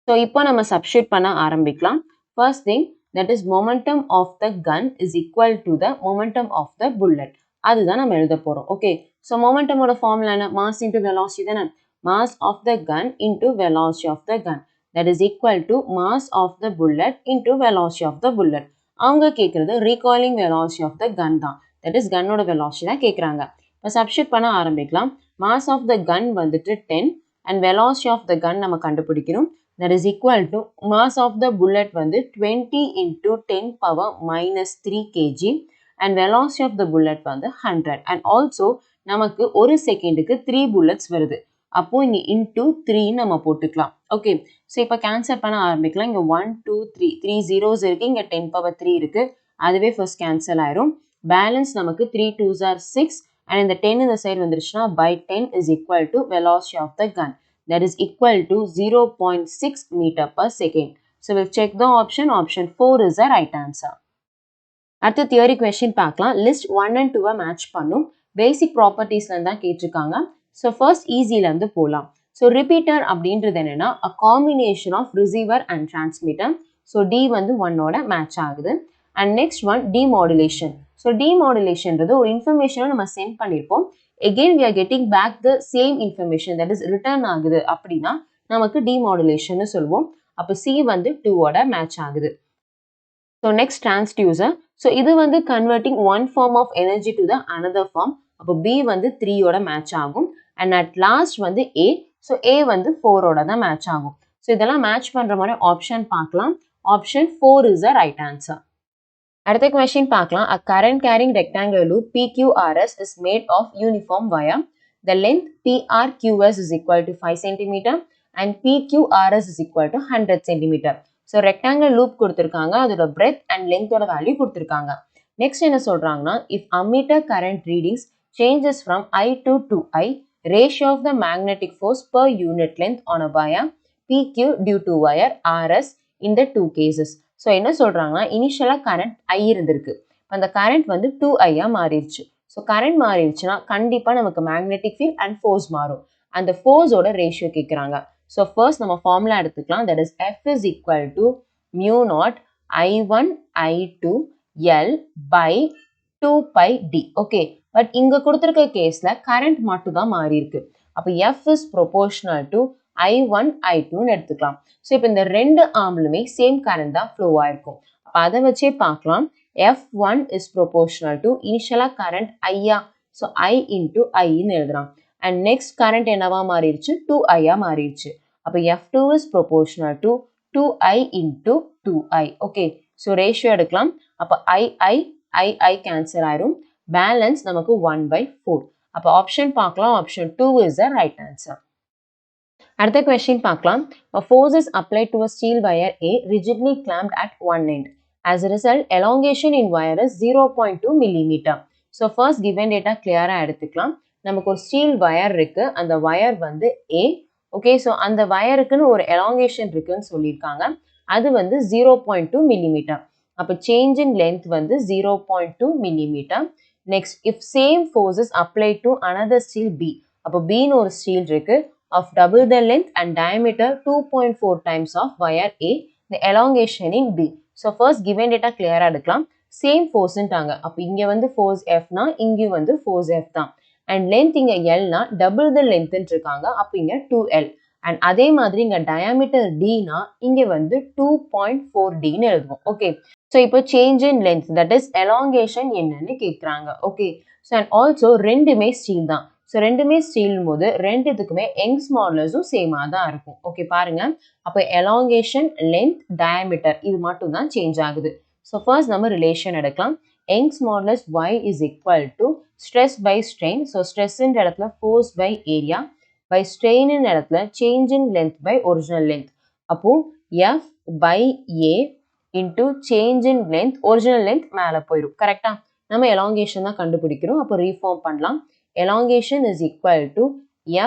ஸோ இப்போ நம்ம சப்ஸ்டியூட் பண்ண ஆரம்பிக்கலாம். First thing, that is momentum of the gun is equal to the momentum of the bullet. அதுதான் நம்ம எழுத போகிறோம். ஓகே, ஸோ மொமெண்டமோட ஃபார்முலா என்ன? மாஸ் இன்டூ வெலாசிட்டி தானே. Mass of the gun into velocity of the gun, that is equal to mass of the bullet into velocity of the bullet. அவங்க கேட்குறது ரீகாயிலிங் வெலாசிட்டி ஆஃப் த கன் தான், தட் இஸ் கன்னோட வெலாசிட்டி தான் கேட்குறாங்க. இப்போ சப்ஸ்டியூட் பண்ண ஆரம்பிக்கலாம். மாஸ் ஆஃப் த கன் வந்துட்டு 10 அண்ட் வெலாசிட்டி ஆஃப் த கன் நம்ம கண்டுபிடிக்கணும். That is equal to mass of the bullet வந்து 20 into 10⁻³ kg and velocity of the bullet வந்து 100 and also நமக்கு ஒரு செகண்டுக்கு 3 bullets வருது. அப்போ இங்கே into 3 நம்ம போட்டுக்கலாம். ஓகே, ஸோ இப்போ கேன்சல் பண்ண ஆரம்பிக்கலாம். இங்கே 1 2 3 3 zeros இருக்கு, இங்கே 10⁻³ இருக்கு. அதுவே ஃபர்ஸ்ட் கேன்சல் ஆயிரும். பேலன்ஸ் நமக்கு 3 2s are 6 and இந்த 10 இந்த சைடு வந்துருச்சுன்னா by 10 is equal to velocity of the gun. That is equal to 0.6 meter per second. So we'll check the option. Option 4 is the right answer. அடுத்த தியரி கொஸ்டின் பார்க்கலாம். லிஸ்ட் 1 and 2 மேட்ச் பண்ணும். பேசிக் ப்ராப்பர்ட்டிஸ்ல தான் கேட்டிருக்காங்க. ஸோ ஃபர்ஸ்ட் ஈஸிலேருந்து போகலாம். ஸோ ரிப்பீட்டர் அப்படின்றது என்னன்னா a combination of receiver and transmitter. So D வந்து 1ஓட மேட்ச் ஆகுது. And next one demodulation. So demodulationன்றது ஒரு இன்ஃபர்மேஷனை நம்ம சென்ட் பண்ணியிருப்போம். Again we are getting back the same information, that is return ஆகுது அப்படின்னா நமக்கு demodulation சொல்லுவோம். அப்போ C வந்து 2ஓட மேட்ச் ஆகுது. So next transducer. ஸோ இது வந்து converting one form of energy to the another form. அப்போ B வந்து 3ஓட மேட்ச் ஆகும். அண்ட் அட் லாஸ்ட் வந்து A. ஸோ A வந்து 4ஓட தான் மேட்ச் ஆகும். ஸோ இதெல்லாம் மேட்ச் பண்ணுற மாதிரி ஆப்ஷன் பார்க்கலாம். Option 4 is the right answer. அடுத்த question பார்க்கலாம். A current carrying rectangular loop PQRS is made of uniform wire. The length PRQS is equal to 5 cm and PQRS is equal to 100 cm. So rectangular loop கொடுத்திருக்காங்க, அதோட breadth and length ஓட value கொடுத்திருக்காங்க. Next என்ன சொல்றாங்கன்னா, if ammeter current readings changes from I to 2I, ratio of the magnetic force per unit length on a wire PQ due to wire RS in the two cases. So என்ன சொல்கிறாங்கன்னா, இனிஷியலாக கரண்ட் ஐ இருந்திருக்கு, அந்த கரண்ட் வந்து 2ஐயாக மாறிடுச்சு. ஸோ கரண்ட் மாறிடுச்சுன்னா கண்டிப்பாக நமக்கு மேக்னெட்டிக் ஃபீல்ட் அண்ட் ஃபோர்ஸ் மாறும். அந்த ஃபோர்ஸோட ரேஷியோ கேட்குறாங்க. ஸோ ஃபர்ஸ்ட் நம்ம ஃபார்முலா எடுத்துக்கலாம். That is F is equal to mu naught I1 I2 L by 2 pi D. Okay, but இங்கே கொடுத்துருக்க கேஸில் கரண்ட் மட்டும் தான் மாறி இருக்கு. அப்போ F is proportional to I1 I2ன்னு எடுத்துக்கலாம். ஸோ இப்போ இந்த ரெண்டு ஆர்ம்லுமே சேம் கரண்ட் தான் ஃப்ளோ ஆயிருக்கும். அப்போ அதை வச்சே பார்க்கலாம். F1 is proportional to இனிஷியலாக கரண்ட் ஐயா, ஸோ I into ஐன்னு எழுதுறான். அண்ட் நெக்ஸ்ட் கரண்ட் என்னவா மாறிடுச்சு, 2ஐயா மாறிடுச்சு. அப்போ F2 is proportional to 2I into 2I. Okay, so ratio எடுக்கலாம். அப்போ I கேன்சல் ஆயிரும். பேலன்ஸ் நமக்கு 1/4. அப்போ ஆப்ஷன் பார்க்கலாம். Option 2 is the right answer. அடுத்த question பார்க்கலாம். A force is applied to a steel wire A rigidly clamped at one end. As a result, elongation in wire is 0.2 mm. So first given data clear-ஆ எடுத்துக்கலாம். நமக்கு ஒரு ஸ்டீல் வயர் இருக்கு, அந்த வயர் வந்து A. ஓகே, ஸோ அந்த வயருக்குன்னு ஒரு elongation இருக்குன்னு சொல்லியிருக்காங்க. அது வந்து 0.2 mm. அப்போ change in length வந்து 0.2 mm. Next, if same force is applied to another steel B. அப்போ Bன்னு ஒரு ஸ்டீல் இருக்கு, of double the length and diameter 2.4 times of wire A, the elongation in B. So first given data clear-ஆ எடுக்கலாம். சேம் ஃபோர்ஸ்ன்ட்டாங்க. அப்போ இங்கே வந்து ஃபோர்ஸ் Fனா இங்கே வந்து ஃபோர்ஸ் F தான். அண்ட் லென்த் இங்கே Lனா டபுள் த லென்த்ன்னு இருக்காங்க. அப்போ இங்கே 2L. அண்ட் அதே மாதிரி இங்கே டயாமீட்டர் Dனா இங்கே வந்து 2.4Dன்னு எழுதுவோம். ஓகே, ஸோ இப்போ change in length that is elongation என்னன்னு கேட்குறாங்க. ஓகே, ஸோ அண்ட் ஆல்சோ ரெண்டுமே ஸ்டீல் தான். ஸோ ரெண்டுமே ஸ்டீல் போது ரெண்டுத்துக்குமே யங்ஸ் மாடுலஸும் சேமாக தான் இருக்கும். ஓகே பாருங்க, அப்போ எலாங்கேஷன், லென்த், டயாமீட்டர் இது மட்டும் தான் சேஞ்ச் ஆகுது. ஸோ ஃபர்ஸ்ட் நம்ம ரிலேஷன் எடுக்கலாம். Young's modulus Y is equal to stress by strain. So ஸ்ட்ரெஸ்ன்ற இடத்துல force by area by strain இடத்துல change in length by original length. அப்போ F by A into change in length, original length மேலே போயிடும். கரெக்டா, நம்ம எலாங்கேஷன் தான் கண்டுபிடிக்கிறோம். அப்போ ரீஃபார்ம் பண்ணலாம். Elongation is equal to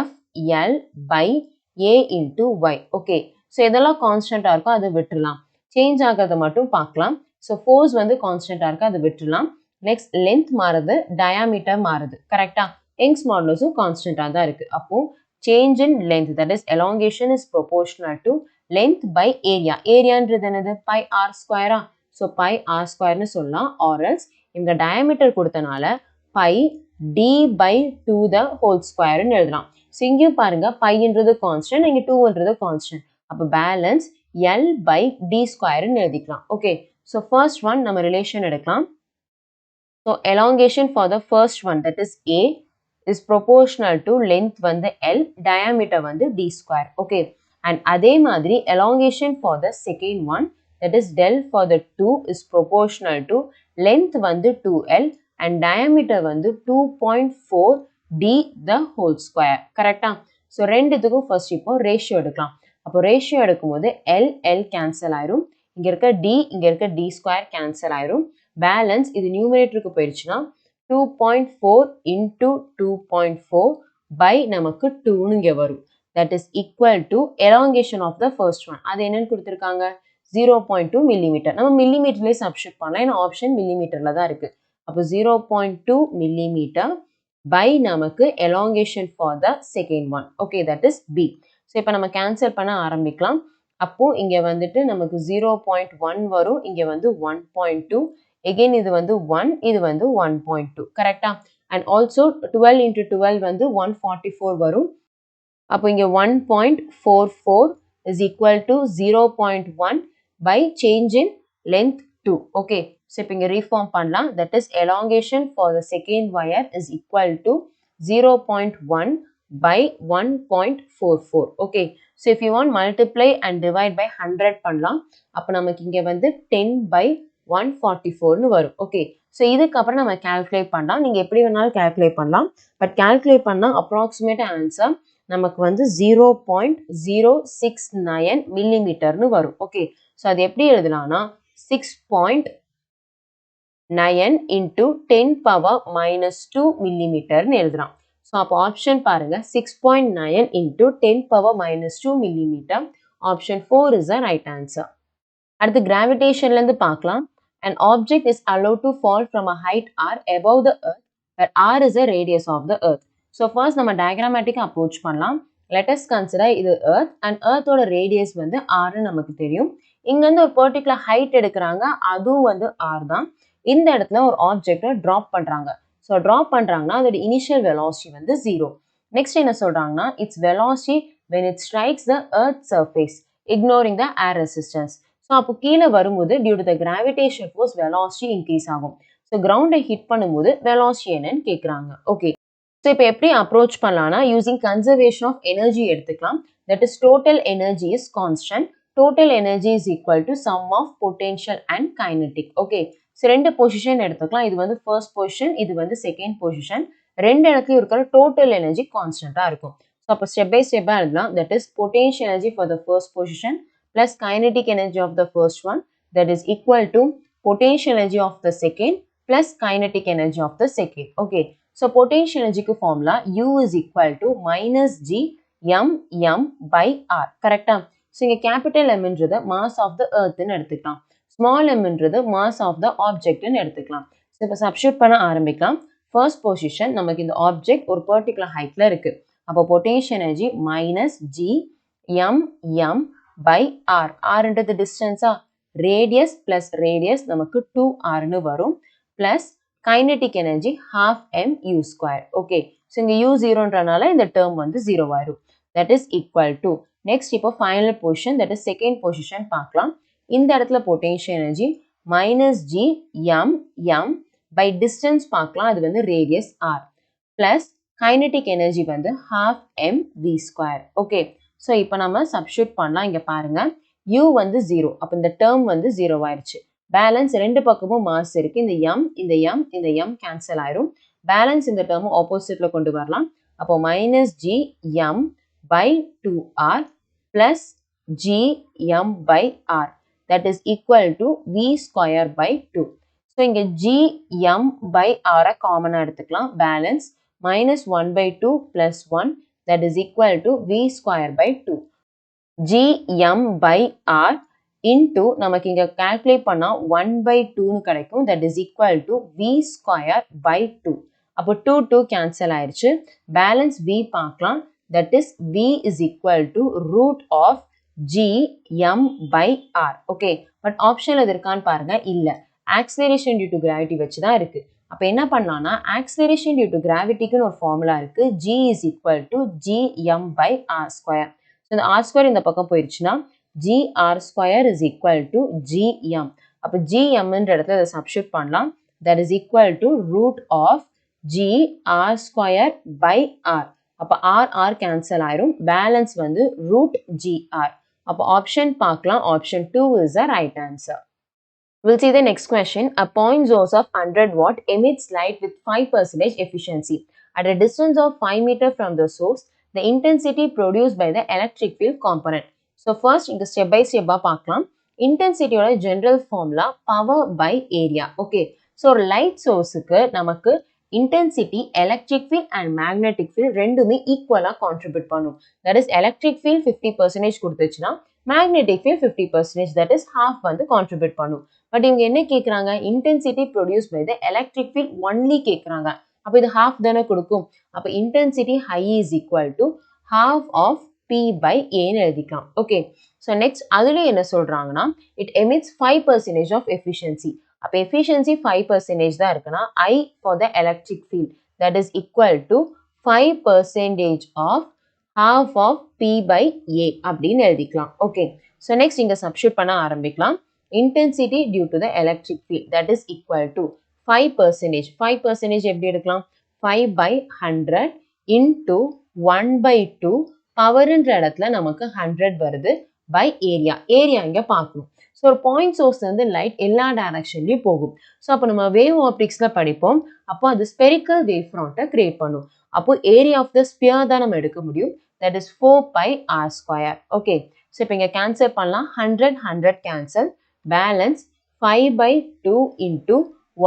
FL by A into Y. Okay, so எதெல்லாம் கான்ஸ்டன்டா இருக்கோ அதை விட்டுலாம். சேஞ்ச் ஆகிறத மட்டும் பார்க்கலாம். ஸோ ஃபோர்ஸ் வந்து கான்ஸ்டன்டா இருக்கு, அதை விட்டுலாம். நெக்ஸ்ட் லென்த் மாறுது, டயாமீட்டர் மாறுது. கரெக்டா, யங்ஸ் மாடுலஸும் கான்ஸ்டன்டா தான் இருக்கு. அப்போ change in length that is elongation is proportional to length by area. ஏரியான்றது என்னது, பை ஆர் ஸ்கொயரா. ஸோ பை ஆர் ஸ்கொயர்னு சொல்லலாம். ஆர்எல்ஸ் இவங்க டயாமீட்டர் கொடுத்தனால pi D by 2 the whole square ன்னு எழுதலாம். ஸோ இங்கேயும் பாருங்க, பைன்றது கான்ஸ்டன்ட், இங்கே 2ன்றது கான்ஸ்டன்ட். அப்போ பேலன்ஸ் L by D ஸ்கொயர்னு எழுதிக்கலாம். ஓகே, ஸோ ஃபர்ஸ்ட் ஒன் நம்ம ரிலேஷன் எடுக்கலாம். So elongation for the first one that is A is proportional to length வந்து L, diameter வந்து D square. ஓகே, அண்ட் அதே மாதிரி elongation for the second one that is del for the 2 is proportional to length வந்து 2L and diameter வந்து 2.4D the whole square. கரெக்டா, ஸோ ரெண்டுத்துக்கும் ஃபர்ஸ்ட் இப்போ ரேஷியோ எடுக்கலாம். அப்போ ரேஷியோ எடுக்கும்போது L கேன்சல் ஆயிரும், இங்கே இருக்க D இங்கே இருக்க D ஸ்கொயர் கேன்சல் ஆயிரும். பேலன்ஸ் இது நியூமரேட்டருக்கு போயிடுச்சுன்னா 2.4 into 2.4 by நமக்கு 2ன்னு இங்கே வரும். That is equal to elongation of the first one. அது என்னன்னு கொடுத்துருக்காங்க, 0.2 millimeter. நம்ம மில்லிமீட்டர்லேயே சப்ஸ்டியூட் பண்ணலாம், ஏன்னா ஆப்ஷன் மில்லிமீட்டரில் தான் இருக்குது. அப்போ 0.2 millimeter by நமக்கு elongation for the second one. Okay, that is B. So இப்போ நம்ம கேன்சல் பண்ண ஆரம்பிக்கலாம். அப்போ இங்கே வந்துட்டு நமக்கு 0.1 வரும், இங்கே வந்து 1.2, எகெயின் இது வந்து 1, இது வந்து 1.2. கரெக்டா, அண்ட் ஆல்சோ 12 into 12 வந்து 144 வரும். அப்போ இங்கே 1.44 is equal to 0.1 by change in length 2. Okay, so இப்போ இங்கே ரீஃபார்ம் பண்ணலாம். That is elongation for the second wire is equal to 0.1 by 1.44. Okay, so if you want multiply and divide by 100 பண்ணலாம். அப்ப நமக்கு இங்க வந்து 10 by 144 வரும். Okay, so இதுக்கு அப்புறம் நம்ம calculate பண்ணலாம். நீங்க எப்படி வேணாலும் calculate பண்ணலாம். But calculate பண்ணா approximate answer நமக்கு வந்து 0.069 millimeterனு வரும். Okay, so அது எப்படி எழுதலாம்னா 6.9 into 10 power minus 2 millimeterனு எழுதலாம். So அப்போ ஆப்ஷன் பாருங்க 6.9 into 10 power minus 2 millimeter. Option 4 is the right answer. அடுத்து கிராவிடேஷன்ல இருந்து பார்க்கலாம். An object is allowed to fall from a height r above the earth where r is the radius of the earth. So first நம்ம diagrammatic approach பண்ணலாம். Let us consider இது earth and earth ஓட radius வந்து r நமக்கு தெரியும். இங்க வந்து ஒரு particular height எடுக்கறாங்க, அதுவும் வந்து r தான். இந்த இடத்துல ஒரு ஆப்ஜெக்ட்டை drop பண்றாங்க. So drop பண்றாங்கன்னா அதோட initial velocity வந்து 0. Next என்ன சொல்றாங்கன்னா its velocity when it strikes the earth surface ignoring the air resistance. So அப்போ கீழே வரும்போது due to the gravitation force velocity increase ஆகும். So ground-ஐ hit பண்ணும்போது velocity என்னன்னு கேக்குறாங்க. Okay. So இப்போ எப்படி approach பண்ணலாம்னா using conservation of energy எடுத்துக்கலாம். That is total energy is constant. Total energy is equal to sum of potential and kinetic. Okay. So ரெண்டு பொசிஷன் எடுத்துக்கலாம். இது வந்து ஃபர்ஸ்ட் பொசிஷன், இது வந்து செகண்ட் பொசிஷன். ரெண்டு இடத்துலயும் இருக்கிற டோட்டல் எனர்ஜி கான்ஸ்டன்டா இருக்கும். ஸோ அப்போ ஸ்டெப் பை ஸ்டெப்பா எழுதலாம். That is potential energy for the first position plus kinetic energy of the first one that is equal to potential energy of the second plus kinetic energy of the second. Okay, so potential எனர்ஜிக்கு formula U is equal to minus G m m by r. கரெக்டா? ஸோ இங்கே கேபிட்டல் எம்ன்றது மாஸ் ஆஃப் த எர்த்னு எடுத்துக்கலாம். ஸ்மால் எம்ன்றது மாஸ் ஆஃப் த ஆப்ஜெக்ட்னு எடுத்துக்கலாம். ஸோ இப்போ சப்ஸ்டியூட் பண்ண ஆரம்பிக்கலாம். ஃபர்ஸ்ட் பொசிஷன் நமக்கு இந்த ஆப்ஜெக்ட் ஒரு பர்டிகுலர் ஹைட்ல இருக்கு. அப்போ potential energy minus G M M by R. ஆர்ன்றது டிஸ்டன்ஸா, ரேடியஸ் பிளஸ் ரேடியஸ் நமக்கு 2r வரும். Plus kinetic energy half m u square. Okay, so இங்கே u 0ன்றனால இந்த டேர்ம் வந்து 0 ஆயிரும். That is equal to next இப்போ final position that is second position பார்க்கலாம். இந்த இடத்துல potential energy minus G M M by distance பார்க்கலாம், அது வந்து radius R plus kinetic energy வந்து half m v square. Okay, so இப்போ நம்ம சப்ஸ்டியூட் பண்ணலாம். இங்கே பாருங்க u வந்து 0, அப்போ இந்த டேர்ம் வந்து 0 ஆயிடுச்சு. பேலன்ஸ் ரெண்டு பக்கமும் மாஸ் இருக்கு. இந்த m இந்த m இந்த m கேன்சல் ஆயிரும். பேலன்ஸ் இந்த டேர்ம் ஆப்போசிட்ல கொண்டு வரலாம். அப்போ minus G M by 2r plus G M by R that is equal to v square by 2. So இங்க g m by r காமனா எடுத்துக்கலாம். Balance minus 1 by 2 plus 1 that is equal to v square by 2. g m by r into நமக்கு இங்க calculate பண்ணா 1 by 2 கிடைக்கும். That is equal to v square by 2. அப்போ 2 cancel ஆயிருச்சு. பேலன்ஸ் v பார்க்கலாம். That is v is equal to root of g m by r. Okay, but ஆப்ஷன்ல இது இருக்கான்னு பாருங்க. இல்ல, ஆக்சிலரேஷன் டியூ டு கிராவிட்டி வச்சு தான் இருக்கு. அப்ப என்ன பண்ணலாம்னா ஆக்சிலரேஷன் டியூ டு கிராவிட்டிக்குன்னு ஒரு ஃபார்முலா இருக்கு. g is equal to g m by r square. So இந்த r ஸ்கொயர் இந்த பக்கம் போயிருச்சுன்னா g r square is equal to g m. அப்ப g mன்ற இடத்துல இதை சப்ஸ்டியூட் பண்ணலாம். that is equal to root of g r square by r. அப்ப r r கேன்சல் ஆயிரும். பேலன்ஸ் வந்து root g r. அப்போ ஆப்ஷன் பார்க்கலாம். Option 2 is the right answer. We'll see the next question. A point source of 100 watt emits light with 5% efficiency. At a distance of 5 meter from the source, the intensity produced by the electric field component. So first, இங்க step by step பார்க்கலாம். Intensity ஓட general formula power by area. Okay. So ஒரு light sourceக்கு நமக்கு intensity, electric field and magnetic field ரெண்டுமே ஈக்குவலா கான்ட்ரிபியூட் பண்ணும். That is electric field 50% கொடுத்துச்சுன்னா magnetic field 50%, that is half வந்து கான்ட்ரிபியூட் பண்ணும். பட் இவங்க என்ன கேட்குறாங்க, intensity produced by the electric field only கேட்குறாங்க. அப்போ இது half தானே கொடுக்கும். அப்போ intensity high is equal to half of P by Aன்னு எழுதிக்கலாம். ஓகே, ஸோ நெக்ஸ்ட் அதுலேயும் என்ன சொல்றாங்கன்னா it emits 5% of efficiency. அப்போ efficiency 5% தான் இருக்குன்னா I for the electric field that is equal to 5% of half of P by A அப்படின்னு எழுதிக்கலாம். ஓகே, ஸோ நெக்ஸ்ட் இங்கே சப்ஸ்டியூட் பண்ண ஆரம்பிக்கலாம். intensity due to the electric field that is equal to 5%. 5% எப்படி எடுக்கலாம், 5 by 100 into 1 by 2 பவர்ன்ற இடத்துல நமக்கு 100 வருது by ஏரியா. ஏரியா இங்க பார்க்கணும். ஸோ ஒரு பாயிண்ட் சோர்ஸ் வந்து லைட் எல்லா டைரக்ஷன்லையும் போகும். ஸோ அப்போ நம்ம வேவ் ஆப்டிக்ஸில் படிப்போம். அப்போ அது ஸ்பெரிக்கல் வேவ் ஃப்ரண்ட்டை கிரியேட் பண்ணும். அப்போ ஏரியா ஆஃப் த ஸ்பியர் தான் நம்ம எடுக்க முடியும். That is 4 pi r square. Okay, so இப்போ இங்கே கேன்சல் பண்ணலாம். 100 100 cancel. Balance 5 by 2 into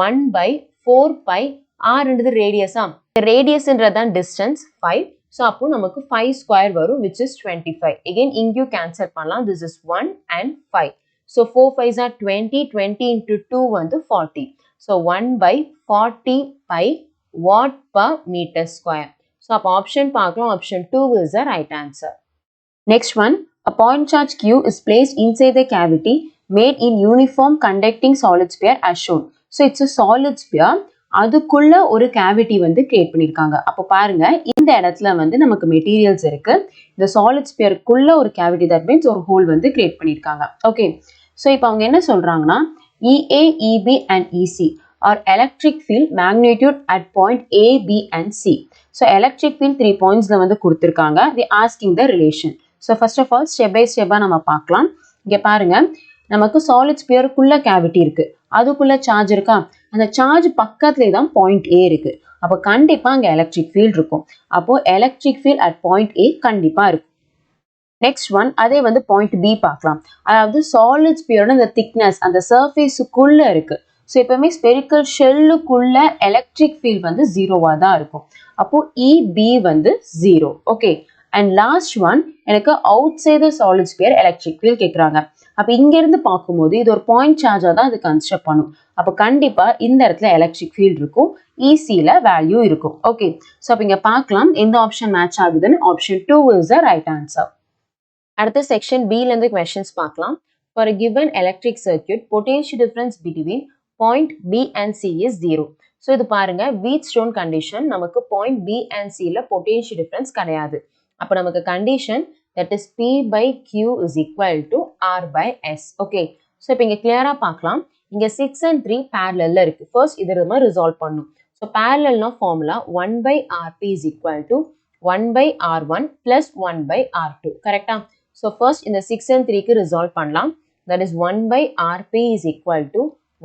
1 by 4 pi rன்றது ரேடியஸா? ரேடியஸ்ன்றது தான் டிஸ்டன்ஸ் 5. ஸோ அப்போ நமக்கு 5 ஸ்கொயர் வரும், which is 25. Again இங்கேயும் கேன்சல் பண்ணலாம். This is 1 and 5. So 4 5s are 20. 20 into 2 வந்து 40. So 1 by 40 pi watt per meter square. So அப்போ option பார்க்கலாம். Option 2 is the right answer. Next one, a point charge Q is placed inside the cavity made in uniform conducting solid sphere as shown. So it's a solid sphere. அதுக்குள்ள ஒரு கேவிட்டி வந்து கிரியேட் பண்ணியிருக்காங்க. அப்போ பாருங்க, இந்த இடத்துல வந்து நமக்கு மெட்டீரியல்ஸ் இருக்கு. இந்த சாலிட் ஸ்பியருக்குள்ள ஒரு கேவிட்டி, தட் மீன்ஸ் ஒரு ஹோல் வந்து கிரியேட் பண்ணியிருக்காங்க. ஓகே, ஸோ இப்போ அவங்க என்ன சொல்றாங்கன்னா, EA, EB and EC are electric field magnitude at point A, B and C. So electric field 3 pointsல வந்து கொடுத்திருக்காங்க. They asking the relation. So first of all step by step நம்ம பார்க்கலாம். இங்க பாருங்க, நமக்கு சாலிட் ஸ்பியருக்குள்ள கேவிட்டி இருக்கு, அதுக்குள்ள சார்ஜ் இருக்கா? அந்த சார்ஜ் பக்கத்துலேயே தான் பாயிண்ட் ஏ இருக்கு. அப்போ கண்டிப்பா அங்க எலக்ட்ரிக் ஃபீல்ட் இருக்கும். அப்போ எலக்ட்ரிக் ஃபீல்ட் அட் பாயிண்ட் ஏ கண்டிப்பா இருக்கும். நெக்ஸ்ட் ஒன், அதே வந்து பாயிண்ட் பி பார்க்கலாம். அதாவது சாலிட் ஸ்பியரோட அந்த திக்னஸ் அந்த சர்ஃபேஸுக்குள்ள இருக்கு. ஸோ எப்பவுமே ஸ்பெரிக்கல் ஷெல்லுக்குள்ள எலக்ட்ரிக் ஃபீல்ட் வந்து ஜீரோவா தான் இருக்கும். அப்போ இபி வந்து 0. ஓகே, அண்ட் லாஸ்ட் ஒன், எனக்கு outside the solid sphere electric field கேட்குறாங்க. அப்போ இங்கேருந்து பார்க்கும்போது இது ஒரு பாயிண்ட் சார்ஜாக தான் அது கன்ஸ்ட்ரக்ட் பண்ணும். அப்போ கண்டிப்பாக இந்த இடத்துல எலக்ட்ரிக் ஃபீல்ட் இருக்கும், ஈஸியில் வேல்யூ இருக்கும். ஓகே, ஸோ அப்போ இங்கே பார்க்கலாம் எந்த ஆப்ஷன் மேட்ச் ஆகுதுன்னு. Option 2 is the right answer. அடுத்த செக்ஷன் பிலேருந்து கொஸ்டின்ஸ் பார்க்கலாம். For a given electric circuit, potential difference between point B and C is 0. So இது பாருங்க, வீட்ஸ்டோன் கண்டிஷன். நமக்கு பாயிண்ட் B and Cல பொட்டன்ஷியல் டிஃபரன்ஸ் கிடையாது. அப்போ நமக்கு condition that is P by Q is equal to R by S. Okay, so இப்போ இங்கே கிளியராக பார்க்கலாம். இங்கே 6 and 3 பேரலில் இருக்கு. ஃபர்ஸ்ட் இதை நம்ம ரிசால்வ் பண்ணும். ஸோ பேரலல்னா formula 1 by RP is equal to 1 by R1 plus 1 by R2. கரெக்டா? ஸோ ஃபர்ஸ்ட் இந்த 6 and 3க்கு ரிசால்வ் பண்ணலாம். that is 1 by RP is equal to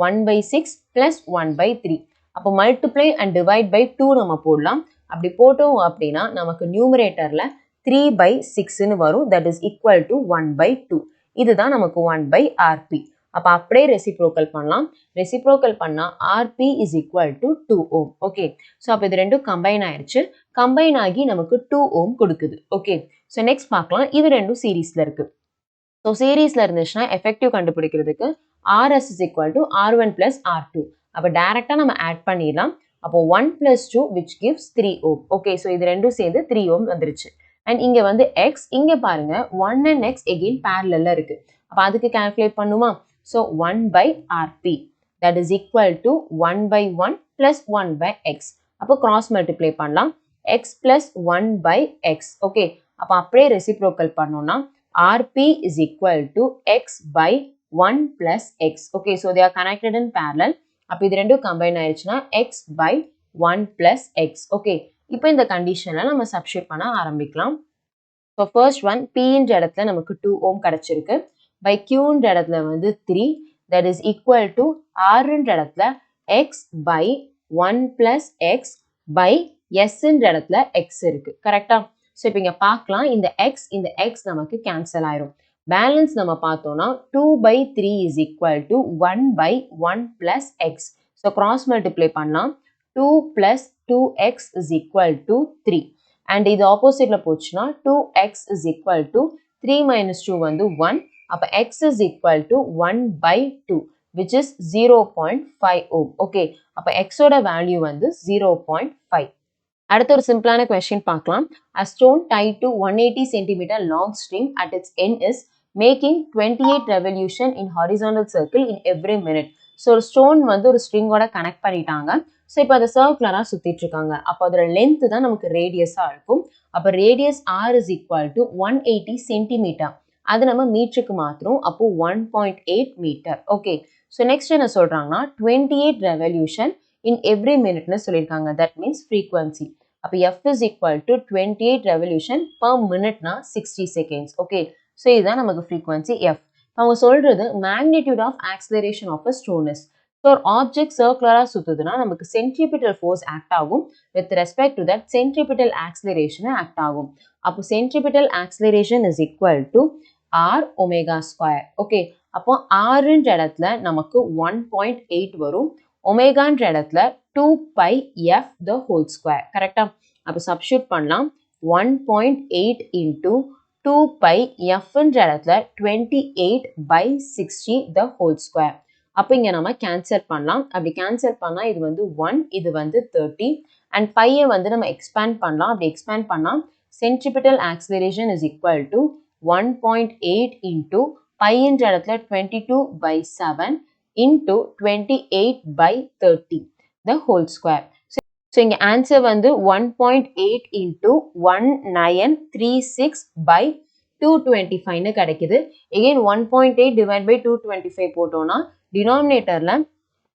1 by 6 plus 1 by 3. அப்போ மல்டிப்ளை அண்ட் டிவைட் பை 2 நம்ம போடலாம். அப்படி போட்டோம் அப்படின்னா நமக்கு நியூமரேட்டரில் 3 by 6ன்னு வரும். That is equal to 1 by 2. இதுதான் நமக்கு 1 by RP. அப்போ அப்படியே ரெசிப்ரோக்கல் பண்ணலாம். ரெசிப்ரோக்கல் பண்ணால் RP is equal to 2 ohm. Okay, so அப்போ இது ரெண்டும் கம்பைன் ஆயிடுச்சு. கம்பைன் ஆகி நமக்கு 2 ohm கொடுக்குது. ஓகே, ஸோ நெக்ஸ்ட் பார்க்கலாம். இது ரெண்டும் சீரீஸில் இருக்கு. ஸோ சீரீஸில் இருந்துச்சுன்னா எஃபெக்டிவ் கண்டுபிடிக்கிறதுக்கு RS is equal to R1 plus R2. அப்போ டைரெக்டாக நம்ம ஆட் பண்ணிடலாம். அப்போ 1 plus 2 which gives 3 ohm. Okay, so இது ரெண்டும் சேர்ந்து 3 ohm வந்துருச்சு. அண்ட் இங்கே வந்து X, இங்கே பாருங்க 1 and X எகெயின் பேரலில் இருக்கு. அப்போ அதுக்கு கால்குலேட் பண்ணுமா? So 1 by RP that is equal to 1 by 1 plus 1 by X. அப்போ கிராஸ் மல்டிப்ளை பண்ணலாம். X plus 1 by X. Okay, அப்போ அப்படியே ரெசிப்ரோக்கல் பண்ணோம்னா RP is equal to X by 1 plus X. Okay, so they are connected in parallel. அப்போ இது ரெண்டும் கம்பைன் ஆயிடுச்சுன்னா X by 1 plus X. Okay, இப்போ இந்த கண்டிஷனில் நம்ம சப்ஸ்டியூட் பண்ண ஆரம்பிக்கலாம். ஸோ ஃபர்ஸ்ட் ஒன் Pன்ற இடத்துல நமக்கு 2 ohm கிடச்சிருக்கு. பை Qன்ற இடத்துல வந்து 3. தட் இஸ் ஈக்குவல் டு Rன்ற இடத்துல X by 1 plus X by Sன்ற இடத்துல X இருக்கு. கரெக்டா? ஸோ இப்போ இங்கே பார்க்கலாம், இந்த X நமக்கு கேன்சல் ஆயிரும். பேலன்ஸ் நம்ம பார்த்தோம்னா 2 by 3 is equal to 1 by 1 plus X. So cross multiply பண்ணலாம். 2 plus 2X is equal to 3. And இது ஆப்போசிட்ல போச்சுன்னா 2X is equal to 3 minus 2 வந்து 1. அப்போ X is equal to 1 by 2 which is 0.5 ohm. Okay, அப்போ Xோட வேல்யூ வந்து 0.5. அடுத்த ஒரு சிம்பிளான கொஸ்டின் பார்க்கலாம். A stone tied to 180 cm long string at its end is making 28 revolution in horizontal circle in every minute. So ஒரு ஸ்டோன் வந்து ஒரு ஸ்ட்ரிங்கோட கனெக்ட் பண்ணிட்டாங்க. ஸோ இப்போ அதை சர்க்குலராக சுற்றிட்டு இருக்காங்க. அப்போ அதோட லென்த்து தான் நமக்கு ரேடியஸாக இருக்கும். அப்போ radius R is equal to 180 centimetre. அது நம்ம மீட்டருக்கு மாத்திரம். அப்போ 1.8 மீட்டர். ஓகே, ஸோ நெக்ஸ்ட் என்ன சொல்றாங்கன்னா 28 ரெவல்யூஷன் இன் எவ்ரி மினிட்னு சொல்லியிருக்காங்க. That means frequency. அப்ப F is equal to 28 revolution per minute na 60 seconds. Okay. So இதுதான் நமக்கு frequency F. அவங்க சொல்றது magnitude of acceleration of a stone is. So ஒரு object circular சுத்துதுனா நமக்கு centripetal force act ஆகும். With respect to that centripetal acceleration act ஆகும். அப்போ centripetal acceleration is equal to R omega square. Okay. அப்போ R ன்ற இடத்துல நமக்கு 1.8 வரும். ஒமேகான்ற இடத்துல 2 pi f the whole square. கரெக்டா? அப்போ சப்ஸ்டிட்யூட் பண்ணலாம். 1.8 into 2 pi f ன்ற இடத்துல 28 by 60 the whole square. அப்போ இங்க நம்ம கேன்சல் பண்ணலாம். அப்படி கேன்சல் பண்ணா இது வந்து 1, இது வந்து 30 and pi வந்து நம்ம எக்ஸ்பேண்ட் பண்ணலாம். அப்படி எக்ஸ்பேண்ட் பண்ணா centripetal acceleration is equal to 1.8 into pi ன்ற இடத்துல 22 by 7 into 28 by 30 the whole square. So இங்க answer வந்து 1.8 into 1936 by 225 னு கிடைக்குது. Again 1.8 divided by 225 போட்டோம்னா denominatorல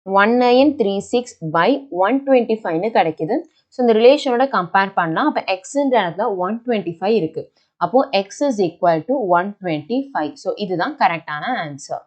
1936 by 125 னு கிடைக்குது. So இந்த ரிலேஷனோட கம்பேர் பண்ணலாம். அப்ப x ன்ற இடத்துல 125 இருக்கு. அப்போ x is equal to 125. So இதுதான் கரெக்டான ஆன்சர்.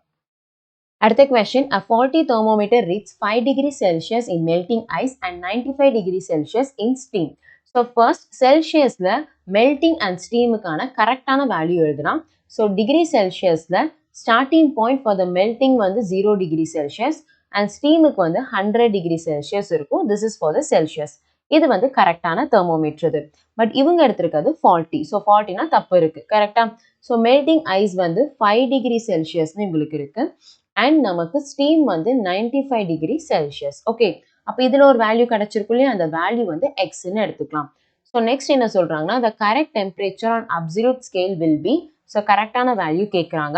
அடுத்த question, a faulty thermometer reads 5 degrees Celsius in melting ice and 95 degrees Celsius in steam. So first Celsiusல melting and steamக்கான கரெக்டான வேல்யூ எழுதலாம். So degree Celsiusல starting point for the melting வந்து 0 degree Celsius and steamக்கு வந்து 100 degree Celsius இருக்கும். This is for the Celsius. இது வந்து கரெக்டான thermometer இது. பட் இவங்க எடுத்திருக்கிறது faulty. So faultyனா தப்பு இருக்கு. கரெக்டா? So melting ice வந்து 5 degree Celsius உங்களுக்கு இருக்கு. And நமக்கு steam வந்து 95 degree Celsius. Okay. அப்ப இதுல ஒரு வேல்யூ கிடைச்சிருக்கும் இல்லையா, அந்த வேல்யூ வந்து x ன்னு எடுத்துக்கலாம். So next என்ன சொல்றாங்கன்னா, the correct temperature on absolute scale will be, so கரெக்டான வேல்யூ கேட்குறாங்க.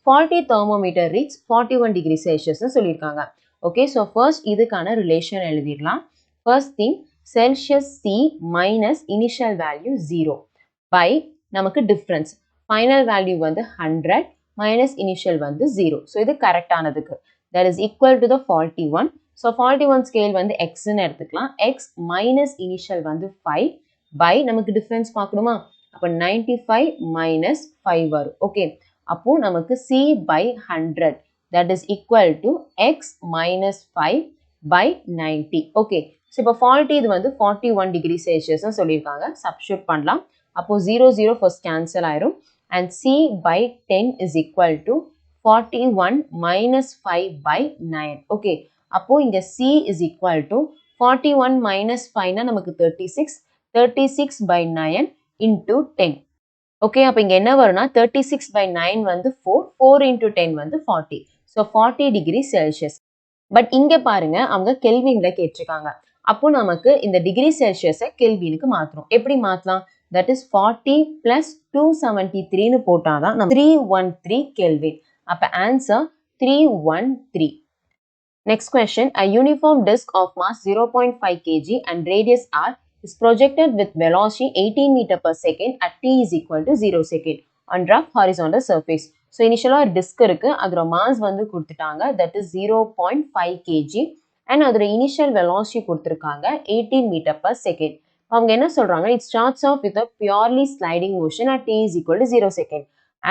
faulty thermometer reads 41 degree Celsius ன்னு சொல்லியிருக்காங்க. Okay. So first இதுக்கான ரிலேஷன் எழுதிடலாம். First thing, Celsius C minus initial value 0 by நமக்கு difference. Final value வந்து 100 minus initial வந்து 0. So இது கரெக்டானதுக்கு. That is equal to the 41. So 41 scale வந்து x ன்னு எடுத்துக்கலாம். x minus initial வந்து 5 by நமக்கு difference பார்க்கணுமா? அப்ப 95 minus 5 வரும். Okay. அப்போ நமக்கு c by 100. That is equal to x minus 5 by 90. Okay. So இப்போ faulty இது வந்து 41 degree Celsius ன்னு சொல்லியிருக்காங்க. Substitute பண்ணலாம். அப்போ 0 0 first cancel ஆயிரும். And c by 10 is equal to 41 minus 5 by 9. Okay. அப்போ இங்க c is equal to 41 minus 5 na நமக்கு 36. 36 by 9 into 10. Okay. அப்போ இங்க என்ன வரும்னா 36 by 9 வந்து 4. 4 into 10 வந்து 40. So 40 degree Celsius. பட் இங்க பாருங்க அவங்க கெல்வின்ல கேட்டிருக்காங்க. அப்போ நமக்கு இந்த டிகிரி செல்சியஸை கெல்வினுக்கு மாற்றணும். எப்படி மாற்றலாம்? That is 40 plus 273 னு போட்டாதான் நம்ம 313 Kelvin. அப்ப answer 313. Next question, a uniform disk of mass 0.5 kg and radius r is projected with velocity 18 meter per second at t is equal to 0 second on rough horizontal surface. So initially ஒரு disk இருக்கு, அதோட mass வந்து கொடுத்துட்டாங்க, that is 0.5 kg and அதோட initial velocity கொடுத்திருக்காங்க 18 meter per second. அவங்க என்ன சொல்றாங்க, it starts off with a purely sliding motion at t is equal to 0 second.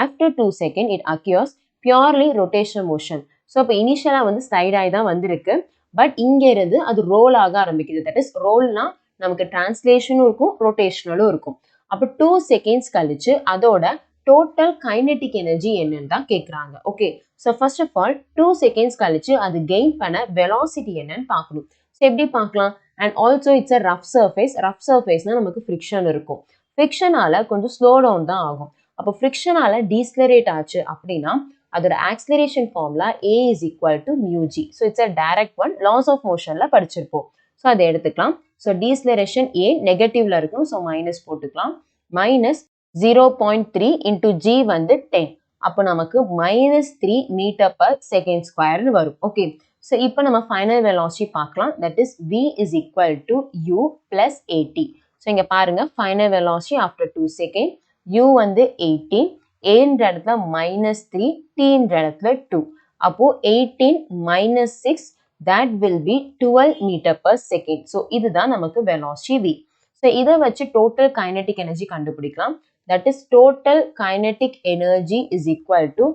After 2 second it occurs purely rotational motion. So அப்போ இனிஷியலா வந்து ஸ்லைட் ஆகி தான் வந்திருக்கு, பட் இங்க இருந்து அது ரோல் ஆக ஆரம்பிக்குது. தட் இஸ் ரோல்னா நமக்கு டிரான்ஸ்லேஷனும் இருக்கும், ரொட்டேஷனலும் இருக்கும். அப்போ 2 செகண்ட்ஸ் கழிச்சு அதோட டோட்டல் கைனெட்டிக் எனர்ஜி என்னன்னு தான் கேட்குறாங்க. Okay. So first of all 2 seconds கழிச்சு அது கெயின் பண்ண வெலாசிட்டி என்னன்னு பார்க்கணும். ஸோ எப்படி பார்க்கலாம்? And also it's a rough surface. Rough சர்ஃபேஸ்னா நமக்கு ஃப்ரிக்ஷன் இருக்கும். ஃப்ரிக்ஷனால கொஞ்சம் ஸ்லோ டவுன் தான் ஆகும். அப்போ ஃப்ரிக்ஷனால டீஸ்லரேட் ஆச்சு அப்படின்னா அதோட acceleration formula a is equal to mu g. So it's a direct one, laws of மோஷன்ல படிச்சிருப்போம். ஸோ அதை எடுத்துக்கலாம். ஸோ டீஸ்லரேஷன் a நெகட்டிவ்ல இருக்கும், ஸோ மைனஸ் போட்டுக்கலாம். மைனஸ் 0.3 இன்டூ g வந்து 10. அப்போ நமக்கு -3 மீட்டர் பர் செகண்ட் ஸ்கொயர்னு வரும். ஓகே. ஸோ இப்போ நம்ம ஃபைனல் வெலாசிட்டி பார்க்கலாம். That is v is equal to u plus 80. So இங்கே பாருங்க, final velocity after 2 second, u வந்து 18, ஏன்ற இடத்துல -3, tன்ற இடத்துல 2. அப்போ 18 minus 6, that will be 12 meter per second. So இதுதான் நமக்கு வெலாசிட்டி v. ஸோ இதை வச்சு total kinetic energy கண்டுபிடிக்கலாம். That is total kinetic energy is equal to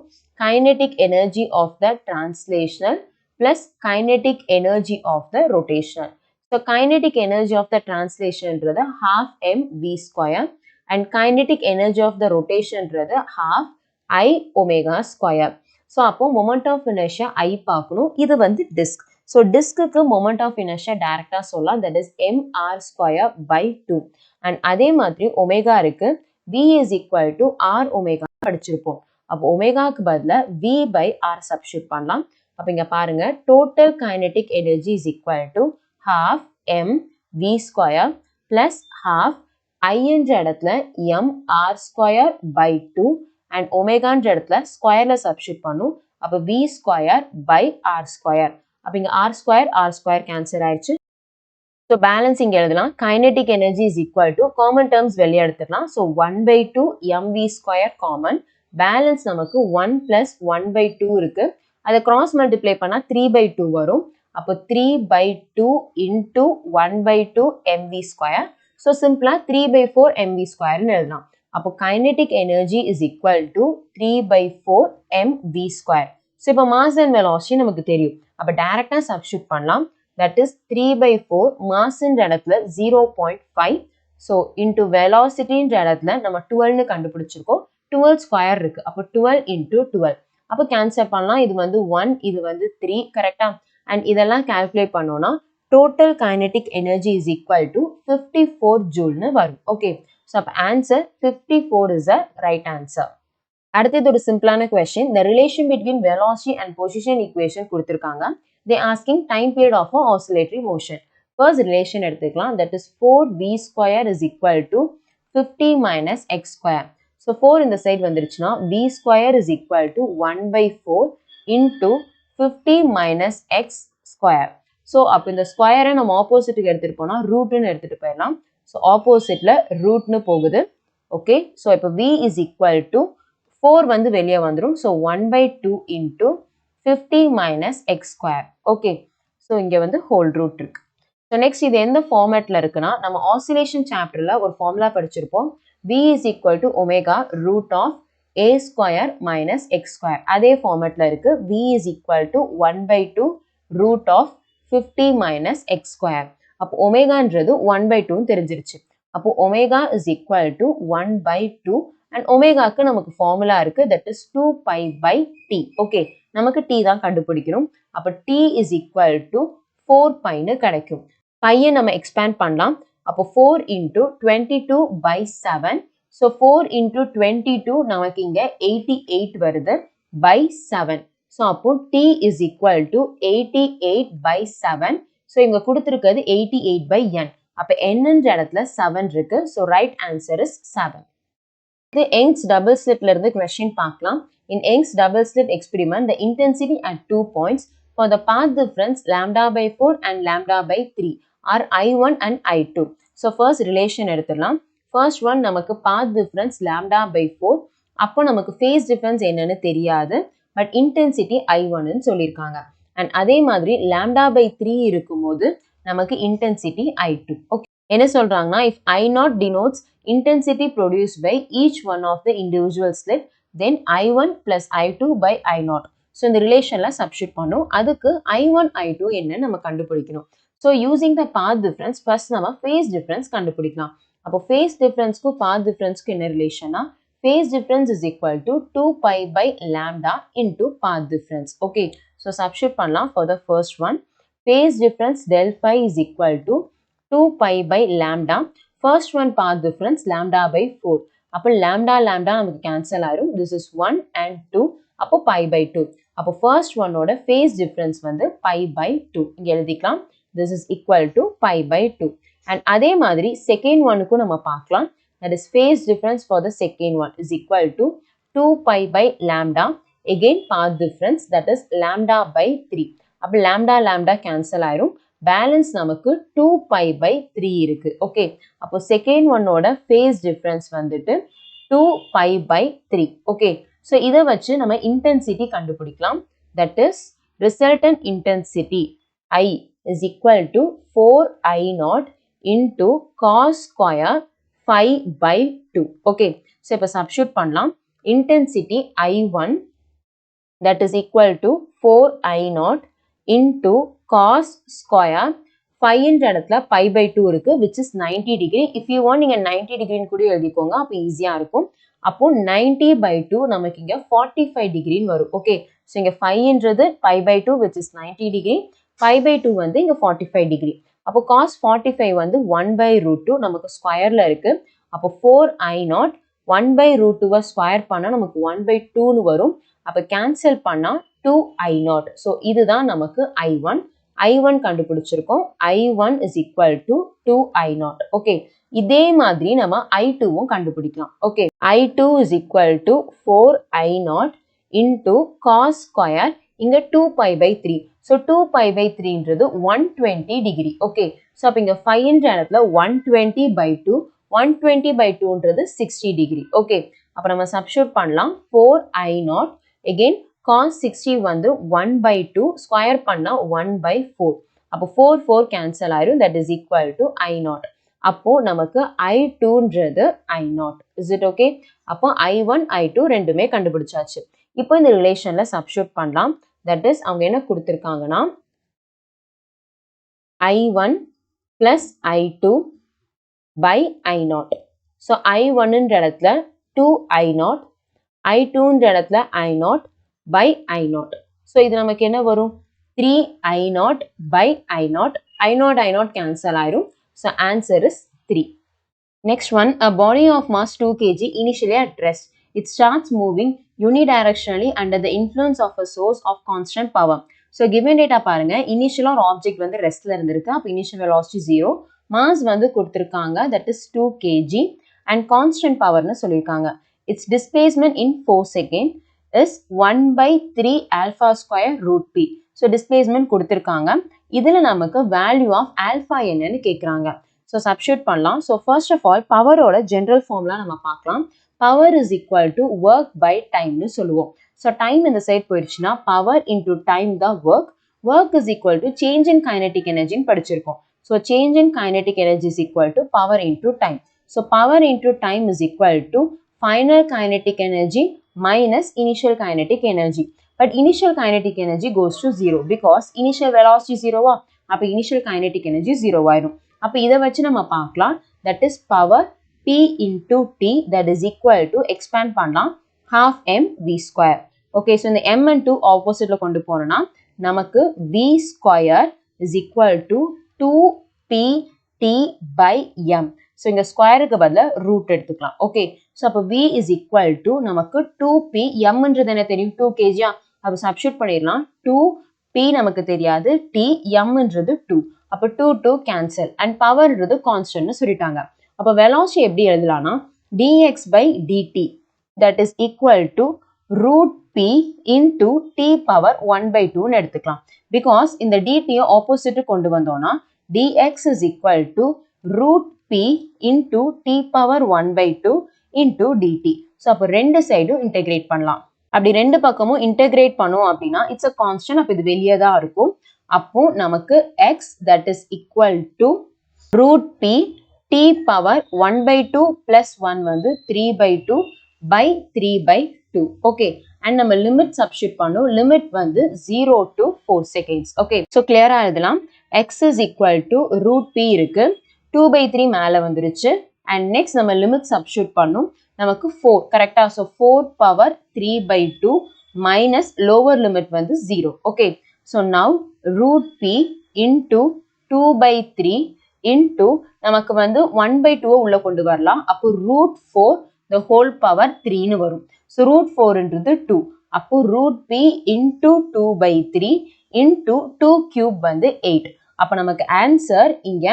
kinetic energy of the translational plus kinetic energy of the rotational. So kinetic energy of the translation is half mv square and kinetic energy of the rotation is half I omega square. So அப்போ moment of inertia I பார்க்கணும். இது வந்து disk. So diskக்கு moment of inertia directா சொல்லலாம். That is mr square by 2. And அதே மாதிரி omega இருக்கு. V is equal to r omega படிச்சிருப்போம். அப்போ ஒமேகாக்கு பதிலா V by r substitute பண்ணலாம். அப்போ இங்க பாருங்க total kinetic energy is equal to half m v square plus half I என்ற இடத்துல m r square by 2 and omega என்ற இடத்துல ஸ்கொயர்ல சப்ஸ்டிட்யூட் பண்ணும். அப்போ v square by r square. அப்போ இங்க r square கேன்சல் ஆயிடுச்சு. So balance இங்க எழுதலாம். Kinetic energy is equal to common terms வெளியே எடுத்துக்கலாம். So 1 by 2 mv square common. Balance நமக்கு 1 plus 1 by 2 இருக்கு. அதை cross multiply பண்ணா 3 by 2 வரும். அப்போ 3 by 2 into 1 by 2 mv square. So simple 3 by 4 mv square எழுதலாம். அப்போ kinetic energy is equal to 3 by 4 mv square. So இப்போ mass and velocity நமக்கு தெரியும். அப்போ directா substitute பண்ணலாம். That is 3 by 4 mass in இடத்துல 0.5. So into velocity in இடத்துல நம்ம 12 கண்டுபிடிச்சிருக்கோம். 12 square இருக்கு. அப்போ 12 into 12. அப்போ cancel பண்ணலாம். இது வந்து 1, இது வந்து 3 கரெக்டா? And இதெல்லாம் calculate பண்ணோம்னா total kinetic energy is equal to 54 joule னு வரும். Okay. So அப்போ answer 54 is the right answer. அடுத்தது ஒரு சிம்பிளான question. The relation between velocity and position equation கொடுத்திருக்காங்க. They asking time period of a oscillatory motion. First relation எடுத்துக்கலாம். That is 4v square is equal to 50 minus x square. So 4 இந்த side வந்துருச்சுனா v square is equal to 1 by 4 into 50 minus x square. So அப்போ இந்த square நம்ம opposite எடுத்துட்டு போனா root னு எடுத்துட்டு போயிடலாம். So oppositeல root னு போகுது. Okay. So இப்போ v is equal to 4 வந்து வெளியே வந்துரும். So 1 by 2 into 50 minus x square. Okay. So இங்க வந்து whole root இருக்கு. So next இது எந்த formatல இருக்குன்னா நம்ம oscillation chapterல ஒரு formula படிச்சிருப்போம். V is equal to omega root of a square minus x square. அதே formatல இருக்கு. V is equal to 1 by 2 root of 50 minus x square. அப்போ ஒமேகான்றது 1 by 2 தெரிஞ்சிருச்சு. அப்போ omega is equal to 1 by 2 and ஒமேகாக்கு நமக்கு formula இருக்கு. That is 2 pi by t. Okay. நமக்கு t தான் கண்டுபிடிக்கணும். அப்போ t is equal to 4 pi னு கிடைக்கும். பையை நம்ம expand பண்ணலாம். அப்போ 4 into 22 by 7. So 4 into 22 நமக்கு இங்க 88 வருது by 7. So அப்போ t is equal to 88 by 7. So இங்க கொடுத்திருக்கிறது 88 by n. அப்போ n என்ற இடத்துல 7 இருக்கு. So right answer is 7. இது Young's double slit இருந்து question பார்க்கலாம். In Young's double slit experiment, the intensity at 2 points for the path difference lambda by 4 and lambda by 3 are I1 and I2. So first relation எடுத்துடலாம். First one நமக்கு path difference lambda by 4. அப்போ நமக்கு phase difference என்னன்னு தெரியாது. But intensity I1 ன்னு சொல்லியிருக்காங்க. And அதே மாதிரி lambda by 3 இருக்கும்போது நமக்கு intensity I2. Okay. என்ன சொல்றாங்கன்னா if I0 denotes intensity produced by each one of the individual slit, then I1 plus I2 by I0. So இந்த ரிலேஷன்ல சப்ஸ்டிட் பண்ணும். அதுக்கு I1 I2 என்ன நம்ம கண்டுபிடிக்கணும். So using the path difference first நம்ம phase difference கண்டுபிடிக்கலாம். அப்போ phase differenceக்கு path differenceக்கு என்ன ரிலேஷனா phase difference is equal to 2 pi by lambda into path difference. Okay. So substitute பண்ணலாம் for the first one. Phase difference del phi is equal to 2 pi by lambda. First one path difference lambda by 4. அப்போ lambda lambda நமக்கு cancel ஆயிரும். This is 1 and 2. அப்போ pi by 2. அப்போ first one ஓட phase difference வந்து pi by 2. இங்க எழுதிக்கலாம். This is equal to pi by 2. And அதே மாதிரி second one-க்கும் நம்ம பார்க்கலாம். That is phase difference for the second one is equal to 2 pi by lambda. Again path difference that is lambda by 3. அப்போ lambda lambda cancel ஆயிரும். Balance நமக்கு 2 pi by 3 இருக்கு. Okay. அப்போ second one ஓட phase difference வந்துட்டு 2 pi by 3. Okay. So இதை வச்சு நம்ம intensity கண்டுபிடிக்கலாம். That is resultant intensity I is equal to 4I0 into cos square 5 by 2. Okay, so இப்போ substitute பண்ணலாம். Intensity I1 that is equal to 4I0 into cos square 5 என்ற இடத்துல pi by 2 இருக்கு which is 90 degree. If you want நீங்க 90 degree கூட எழுதிக்கோங்க, அப்போ ஈஸியா இருக்கும். அப்போ 90 by 2 நமக்கு இங்க 45 degree வரும். ஓகே, ஸோ இங்க 5 என்றது pi by 2 which is 90 degree, pi by 2 வந்து இங்க 45 degree. அப்போ cos 45 வந்து 1 by root 2 நமக்கு ஸ்கொயர்ல இருக்கு. அப்போ 4I0 1 by root 2 ஸ்கொயர் பண்ணா நமக்கு 1 by 2 வரும். அப்போ கேன்சல் பண்ணா 2I0. ஸோ இதுதான் நமக்கு I1. I1 கண்டுபிடிச்சிருக்கோம். I1 is equal to 2I0. Okay, இதே மாதிரி நம்ம I2வும் கண்டுபிடிக்கலாம். Okay, I2 is equal to 4I0 into cos square இங்க 2 pi by 3. So 2 pi by 3 ன்றது 120 degree. ஓகே, ஸோ அப்போ இங்க 5 என்ற இடத்துல 120 by 2, 120 by 2 ன்றது 60 degree. ஓகே, அப்போ நம்ம சப்ஸ்டிட்யூட் பண்ணலாம். 4I0 again cos 60 வந்து 1 by 2 ஸ்கொயர் பண்ணா 1 by 4. அப்போ 4 கேன்சல் ஆயிரும். that is equal to I0. அப்போ நமக்கு I2ன்றது I0. is it okay? அப்போ I1 I2 ரெண்டுமே கண்டுபிடிச்சாச்சு. இப்போ இந்த ரிலேஷன்ல சப்ஸ்டிட்யூட் பண்ணலாம். that is அவங்க என்ன கொடுத்திருக்காங்கன்னா I1 plus I2 by I0. so I1 ன்ற இடத்துல 2I0, I2 ன்ற இடத்துல I0 by I0. so இது நமக்கு என்ன வரும்? 3I0 by I0. I0 cancel ஆயிரும். so answer is 3. Next one, a body of mass 2 kg initially at rest. It starts moving unidirectionally under the influence of a source of constant power. So given data பாருங்க, initial ஒரு object வந்து restல இருந்திருக்கு. அப்ப initial velocity 0. mass வந்து கொடுத்திருக்காங்க, that is 2 kg and constant power னு சொல்லிருக்காங்க. Its displacement in 4 seconds is 1 by 3 alpha square root p. So displacement கொடுத்திருக்காங்க. இதுல நமக்கு value of alpha என்னன்னு கேக்குறாங்க. So substitute பண்ணலாம். So first of all, power ஓட general formula நம்ம பார்க்கலாம். Power is equal to work by time னு சொல்லுவோம். So time இந்த side போயிடுச்சுன்னா power into time தான் work. Work is equal to change in kinetic energy னு படிச்சிருக்கோம். So change in kinetic energy is equal to power into time. So power into time is equal to final kinetic energy minus initial kinetic energy. But initial kinetic energy goes to 0 because initial velocity 0வா? அப்ப initial kinetic energy 0 ஆயிடும். அப்ப இதை வச்சு நம்ம பார்க்கலாம். that is power P into T that is equal to expand பண்ணலாம் half mv square. okay, so இந்த m and 2 oppositeல கொண்டு போனோம்னா நமக்கு v square is equal to 2pt by m. so இங்க ஸ்கொயருக்கு பதிலா ரூட் எடுத்துக்கலாம். okay, so அப்ப v is equal to நமக்கு 2p, m ன்றது என்ன தெரியும்? 2 kg. அப்ப சப்ஸ்டிட்யூட் பண்ணிடலாம். 2p நமக்கு தெரியாது, t, m ன்றது 2. அப்ப 2 cancel and power ன்றது constant னு சொல்லிட்டாங்க. அப்ப velocity எப்படி எழுதலாம்னா dx by dt that is equal to root p into t power 1 by 2 னு எடுத்துக்கலாம். because இந்த dt opposite கொண்டு வந்தோம்னா dx is equal to root p into t power 1 by 2 into dt. so அப்ப ரெண்டு சைடும் integrate பண்ணலாம். அப்படி ரெண்டு பக்கமும் integrate பண்ணோம் அப்படின்னா it's a constant. அப்ப இது வெளியே தான் இருக்கும். அப்போ நமக்கு x that is equal to root p t power 1 by 2 plus 1 வந்து 3 by 2 by 3 by 2. okay, and நம்ம limit substitute பண்ணோம். limit வந்து 0 to 4 seconds. okay, so clear எழுதலாம். x is equal to root p இருக்கு, 2 by 3 மேல வந்துருச்சு. and next நம்ம limit substitute பண்ணோம். நமக்கு 4 கரெக்டா? so 4 power 3 by 2 minus lower limit வந்து 0. okay, so now root p into 2 by 3 into நமக்கு வந்து 1 by 2 உள்ள கொண்டு வரலாம். அப்போ root 4 the whole power 3 னு வரும். so root 4 ன்றது 2. அப்போ root p into 2 by 3 into 2 cube வந்து 8. அப்போ நமக்கு answer இங்க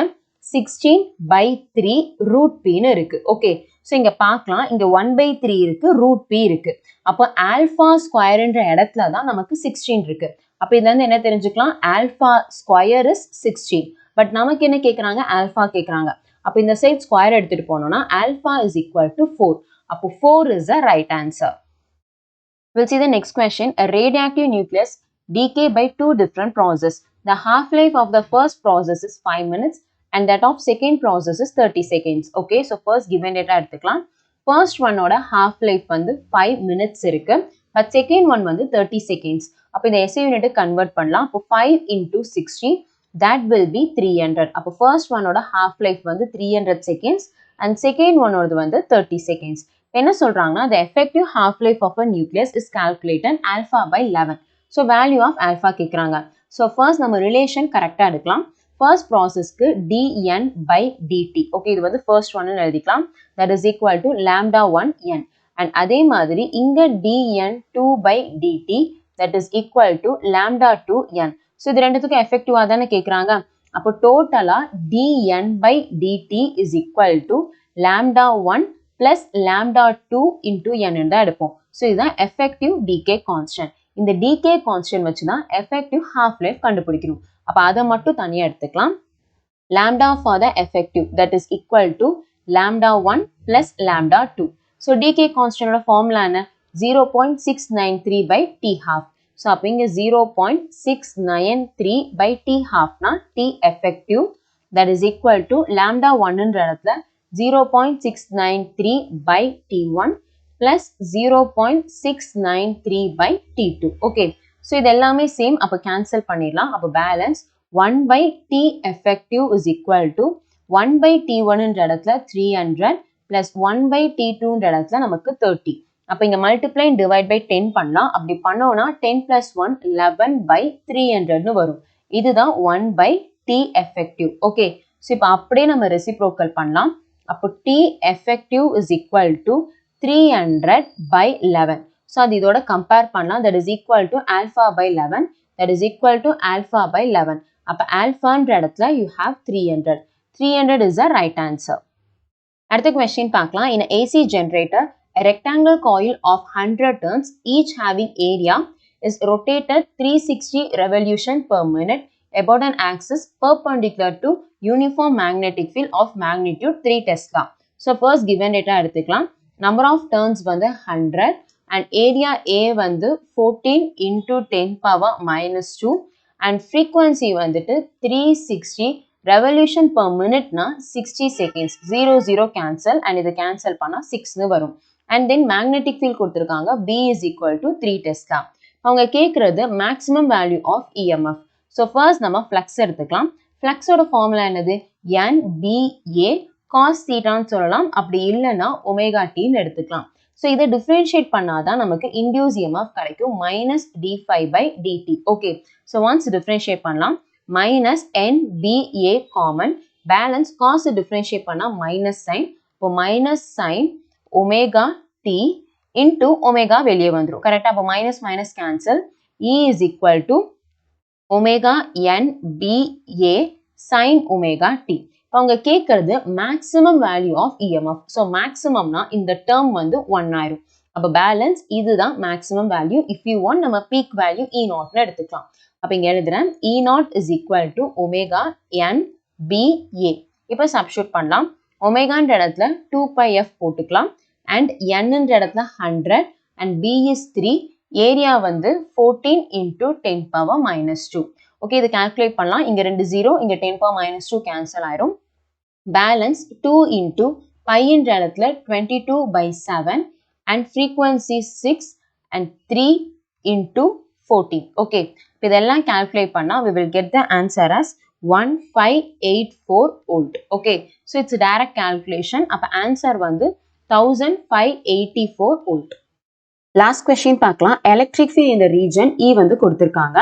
16 by 3 root p னு இருக்கு. okay, so இங்க பார்க்கலாம். இங்க 1 by 3 இருக்கு, root p இருக்கு. அப்போ alpha square என்ற இடத்துல தான் நமக்கு 16 இருக்கு. அப்போ இதுல இருந்து என்ன தெரிஞ்சுக்கலாம்? alpha square is 16. பட் நமக்கு என்ன கேக்குறாங்க? alpha கேக்குறாங்க. அப்போ இந்த சைடு ஸ்கொயர் எடுத்துட்டு போனோம்னா alpha is equal to 4. அப்போ 4 is the right answer. We'll see the next question. A radioactive nucleus decay by two different processes. The half-life of the first process is 5 minutes. and that of second process is 30 seconds. Okay, so first given data எடுத்துக்கலாம். First one ஓட half life வந்து 5 minutes இருக்கு, but second one வந்து 30 seconds. அப்போ இந்த SI unit convert பண்ணலாம். அப்போ 5 into 60, that will be 300. அப்போ first one ஓட half life வந்து 300 seconds and second one ஓடது வந்து 30 seconds. என்ன சொல்றாங்கன்னா the effective half life of a nucleus is calculated alpha by 11. So value of alpha கேக்குறாங்க. So first நம்ம relation correct எடுக்கலாம். First process க்கு dn by dt. Okay, இது வந்து first one எழுதிக்கலாம். That is equal to lambda 1 n. And அதே மாதிரி இங்க dn2 by dt, that is equal to lambda 2 n. So இது ரெண்டுத்துக்கும் effective தானே கேக்குறாங்க. அப்போ டோட்டலா dn by dt is equal to lambda 1 plus lambda 2 into n தான் எடுப்போம். So இதுதான் effective decay constant. இந்த decay constant வச்சு தான் effective half life கண்டுபிடிக்கணும். அப்ப அதை மட்டும் தனியா எடுத்துக்கலாம். Lambda for the effective, that is equal to lambda 1 plus lambda 2. So decay constant ஓட formula என்ன? 0.693 by t half. So அப்ப இங்க 0.693 by t half na t effective, that is equal to lambda 1 ன்ற இடத்துல 0.693 by t1 plus 0.693 by t2. Okay, so இது எல்லாமே same. அப்ப cancel பண்ணிடலாம். அப்ப balance 1 by t effective is equal to 1 by t1 ன்ற இடத்துல 300 plus 1 by t2 ன்ற இடத்துல நமக்கு 30. அப்ப இங்க multiply and divide by 10 பண்ணலாம். அப்படி பண்ணோம்னா 10 plus 1 11 by 300 னு வரும். இதுதான் 1 by t effective. Okay, so இப்ப அப்படியே நம்ம reciprocal பண்ணலாம். அப்போ t effective is equal to 300 by 11. So அது இதோட compare பண்ணலாம். That is equal to alpha by 11. That is equal to alpha by 11. அப்ப alpha ன்ற இடத்துல you have 300. 300 is the right answer. அடுத்த question பார்க்கலாம். In an AC generator, a rectangle coil of 100 turns, each having area, is rotated 360 revolution per minute about an axis perpendicular to uniform magnetic field of magnitude 3 Tesla. So first given data எடுத்துக்கலாம். Number of turns வந்து 100 and area A வந்து 14 into 10 power minus 2 and frequency வந்துட்டு 360 revolution per minute na 60 seconds. 0 cancel and இது cancel பண்ணா 6 னு வரும். And then magnetic field கொடுத்திருக்காங்க B is equal to 3 Tesla. அவங்க கேக்குறது maximum value of EMF. So first நம்ம flux எடுத்துக்கலாம். Flux ஓட formula என்னது? NBA cos theta ன்னு சொல்லலாம். அப்படி இல்லனா omega t ன்னு எடுத்துக்கலாம். So இதை differentiate பண்ணாதான் நமக்கு induced EMF கிடைக்கும் minus d5 by dt. Okay, so once differentiate பண்ணலாம். Minus NBA common, balance cos differentiate பண்ணா minus sign. இப்போ minus sin omega t into omega வெளியே வந்துரும். கரெக்டா? அப்போ minus minus cancel. E is equal to omega NBA sin omega t. அவங்க கேட்கறது maximum value of EMF. So maximum na இந்த term வந்து 1 ஆயிரும். அப்ப balance இதுதான் maximum value. If you want நம்ம peak value E0 னு எடுத்துக்கலாம். அப்ப இங்க எழுதுறேன் E0 is equal to omega NBA. இப்ப substitute பண்ணலாம். omega ன்ற இடத்துல 2 pi f போட்டுக்கலாம் and n ன்ற இடத்துல 100 and B is 3. area வந்து 14 into 10 power minus 2. Okay, இது calculate பண்ணலாம். இங்க 2 0, இங்க 10 power minus 2 cancel ஆயிரும். Balance 2 into pi ன்ற இடத்துல 22 by 7 and frequency 6 and 3 into 14. Okay, இதெல்லாம் calculate பண்ணா we will get the answer as 1584 volt. Okay, so it's a direct calculation. அப்ப answer வந்து 1584 volt. Last question பார்க்கலாம். Electric field in the region E வந்து கொடுத்திருக்காங்க.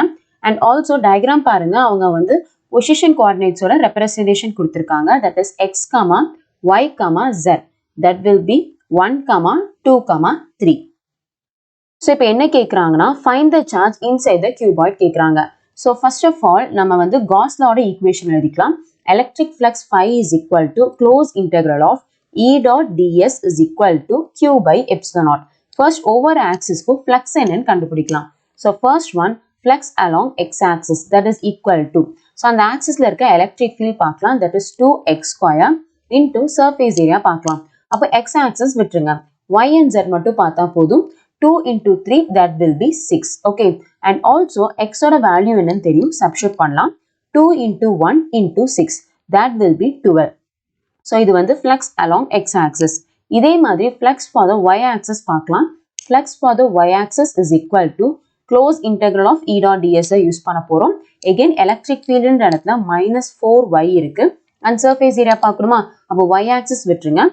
And also diagram பாருங்க, அவங்க வந்து position coordinates ஓட representation கொடுத்திருக்காங்க. That is x, y, z. That will be 1, 2, 3. So இப்போ என்ன கேக்குறாங்கன்னா find the charge inside the cuboid கேக்குறாங்க. So first of all நம்ம வந்து Gauss law ஓட equation எழுதிக்கலாம். Electric flux phi is equal to closed integral of E dot ds is equal to q by epsilon naught. First over axis க்கு flux என்னன்னு கண்டுபிடிக்கலாம். So first one flux along x-axis, that is equal to. So அந்த axisல இருக்க electric field பார்க்கலாம். That is 2x square into surface area பார்க்கலாம். அப்போ x-axis விட்டுருங்க. y and z மட்டும் பார்த்தா போதும். 2 into 3, that will be 6. Okay, and also x ஓட value என்னன்னு தெரியும். Substitute பண்ணலாம். 2 into 1 into 6. that will be 12. So இது வந்து flux along x-axis. இதே மாதிரி flux for the y-axis பார்க்கலாம். Flux for the y-axis is equal to close integral of E dot ds use பண்ண போறோம். Again electric field ன்ற இடத்துல -4y இருக்கு. And surface area பார்க்கணுமா? அப்போ y-axis விட்டுருங்க.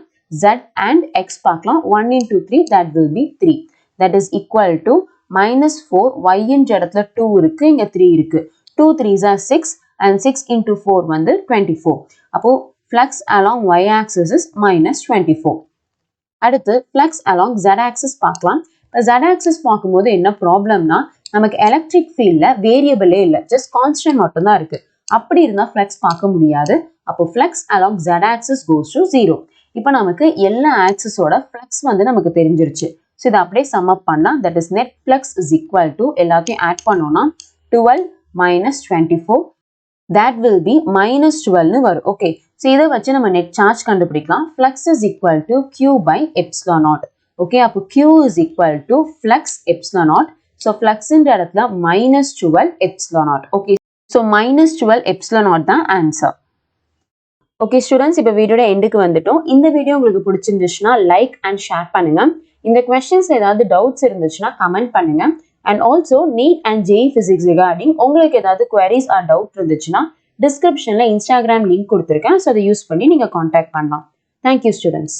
Z and x பார்க்கலாம். 1 into 3 that will be 3. That is equal to -4 y ன்ற இடத்துல 2 இருக்கு. இங்க 3 இருக்கு. 2 3s are 6 and 6 into 4 வந்து 24. அப்போ flux along y-axis is -24. அடுத்து flux along z-axis பார்க்கலாம். z-axis பார்க்கும்போது என்ன ப்ராப்ளம்னா நமக்கு எலக்ட்ரிக் ஃபீல்ட்ல வேரியபிளே இல்லை, ஜஸ்ட் கான்ஸ்டன்ட் மட்டும் தான் இருக்கு. அப்படி இருந்தா flux பார்க்க முடியாது. அப்போ flux along z-axis goes to 0. இப்போ நமக்கு எல்லா ஆக்சிஸோட flux வந்து நமக்கு தெரிஞ்சிருச்சு. ஸோ இதை அப்படியே சம் அப் பண்ணலாம். That is net flux is equal to எல்லாத்தையும் ஆட் பண்ணோம்னா 12 minus 24 that will be -12 வரும். ஓகே, ஸோ இதை வச்சு நம்ம நெட் சார்ஜ் கண்டுபிடிக்கலாம். flux is equal to q by epsilon naught. Okay, அப்போ q is equal to flux epsilon naught. So ஃப்ளக்ஸ்ன்ற இடத்துல -12 epsilon naught. Okay, so -12 epsilon naught தான் ஆன்சர். ஓகே ஸ்டூடெண்ட்ஸ், இப்போ வீடியோட எண்டுக்கு வந்துட்டோம். இந்த வீடியோ உங்களுக்கு பிடிச்சிருந்துச்சுன்னா லைக் அண்ட் ஷேர் பண்ணுங்க. இந்த கொஸ்டின்ஸ் ஏதாவது டவுட்ஸ் இருந்துச்சுன்னா கமெண்ட் பண்ணுங்க. And also need and JEE physics regarding உங்களுக்கு ஏதாவது queries ஆர் டவுட் இருந்துச்சுன்னா டிஸ்கிரிப்ஷன்ல இன்ஸ்டாகிராம் லிங்க் கொடுத்துருக்கேன். ஸோ அதை யூஸ் பண்ணி நீங்க கான்டாக்ட் பண்ணலாம். Thank you students.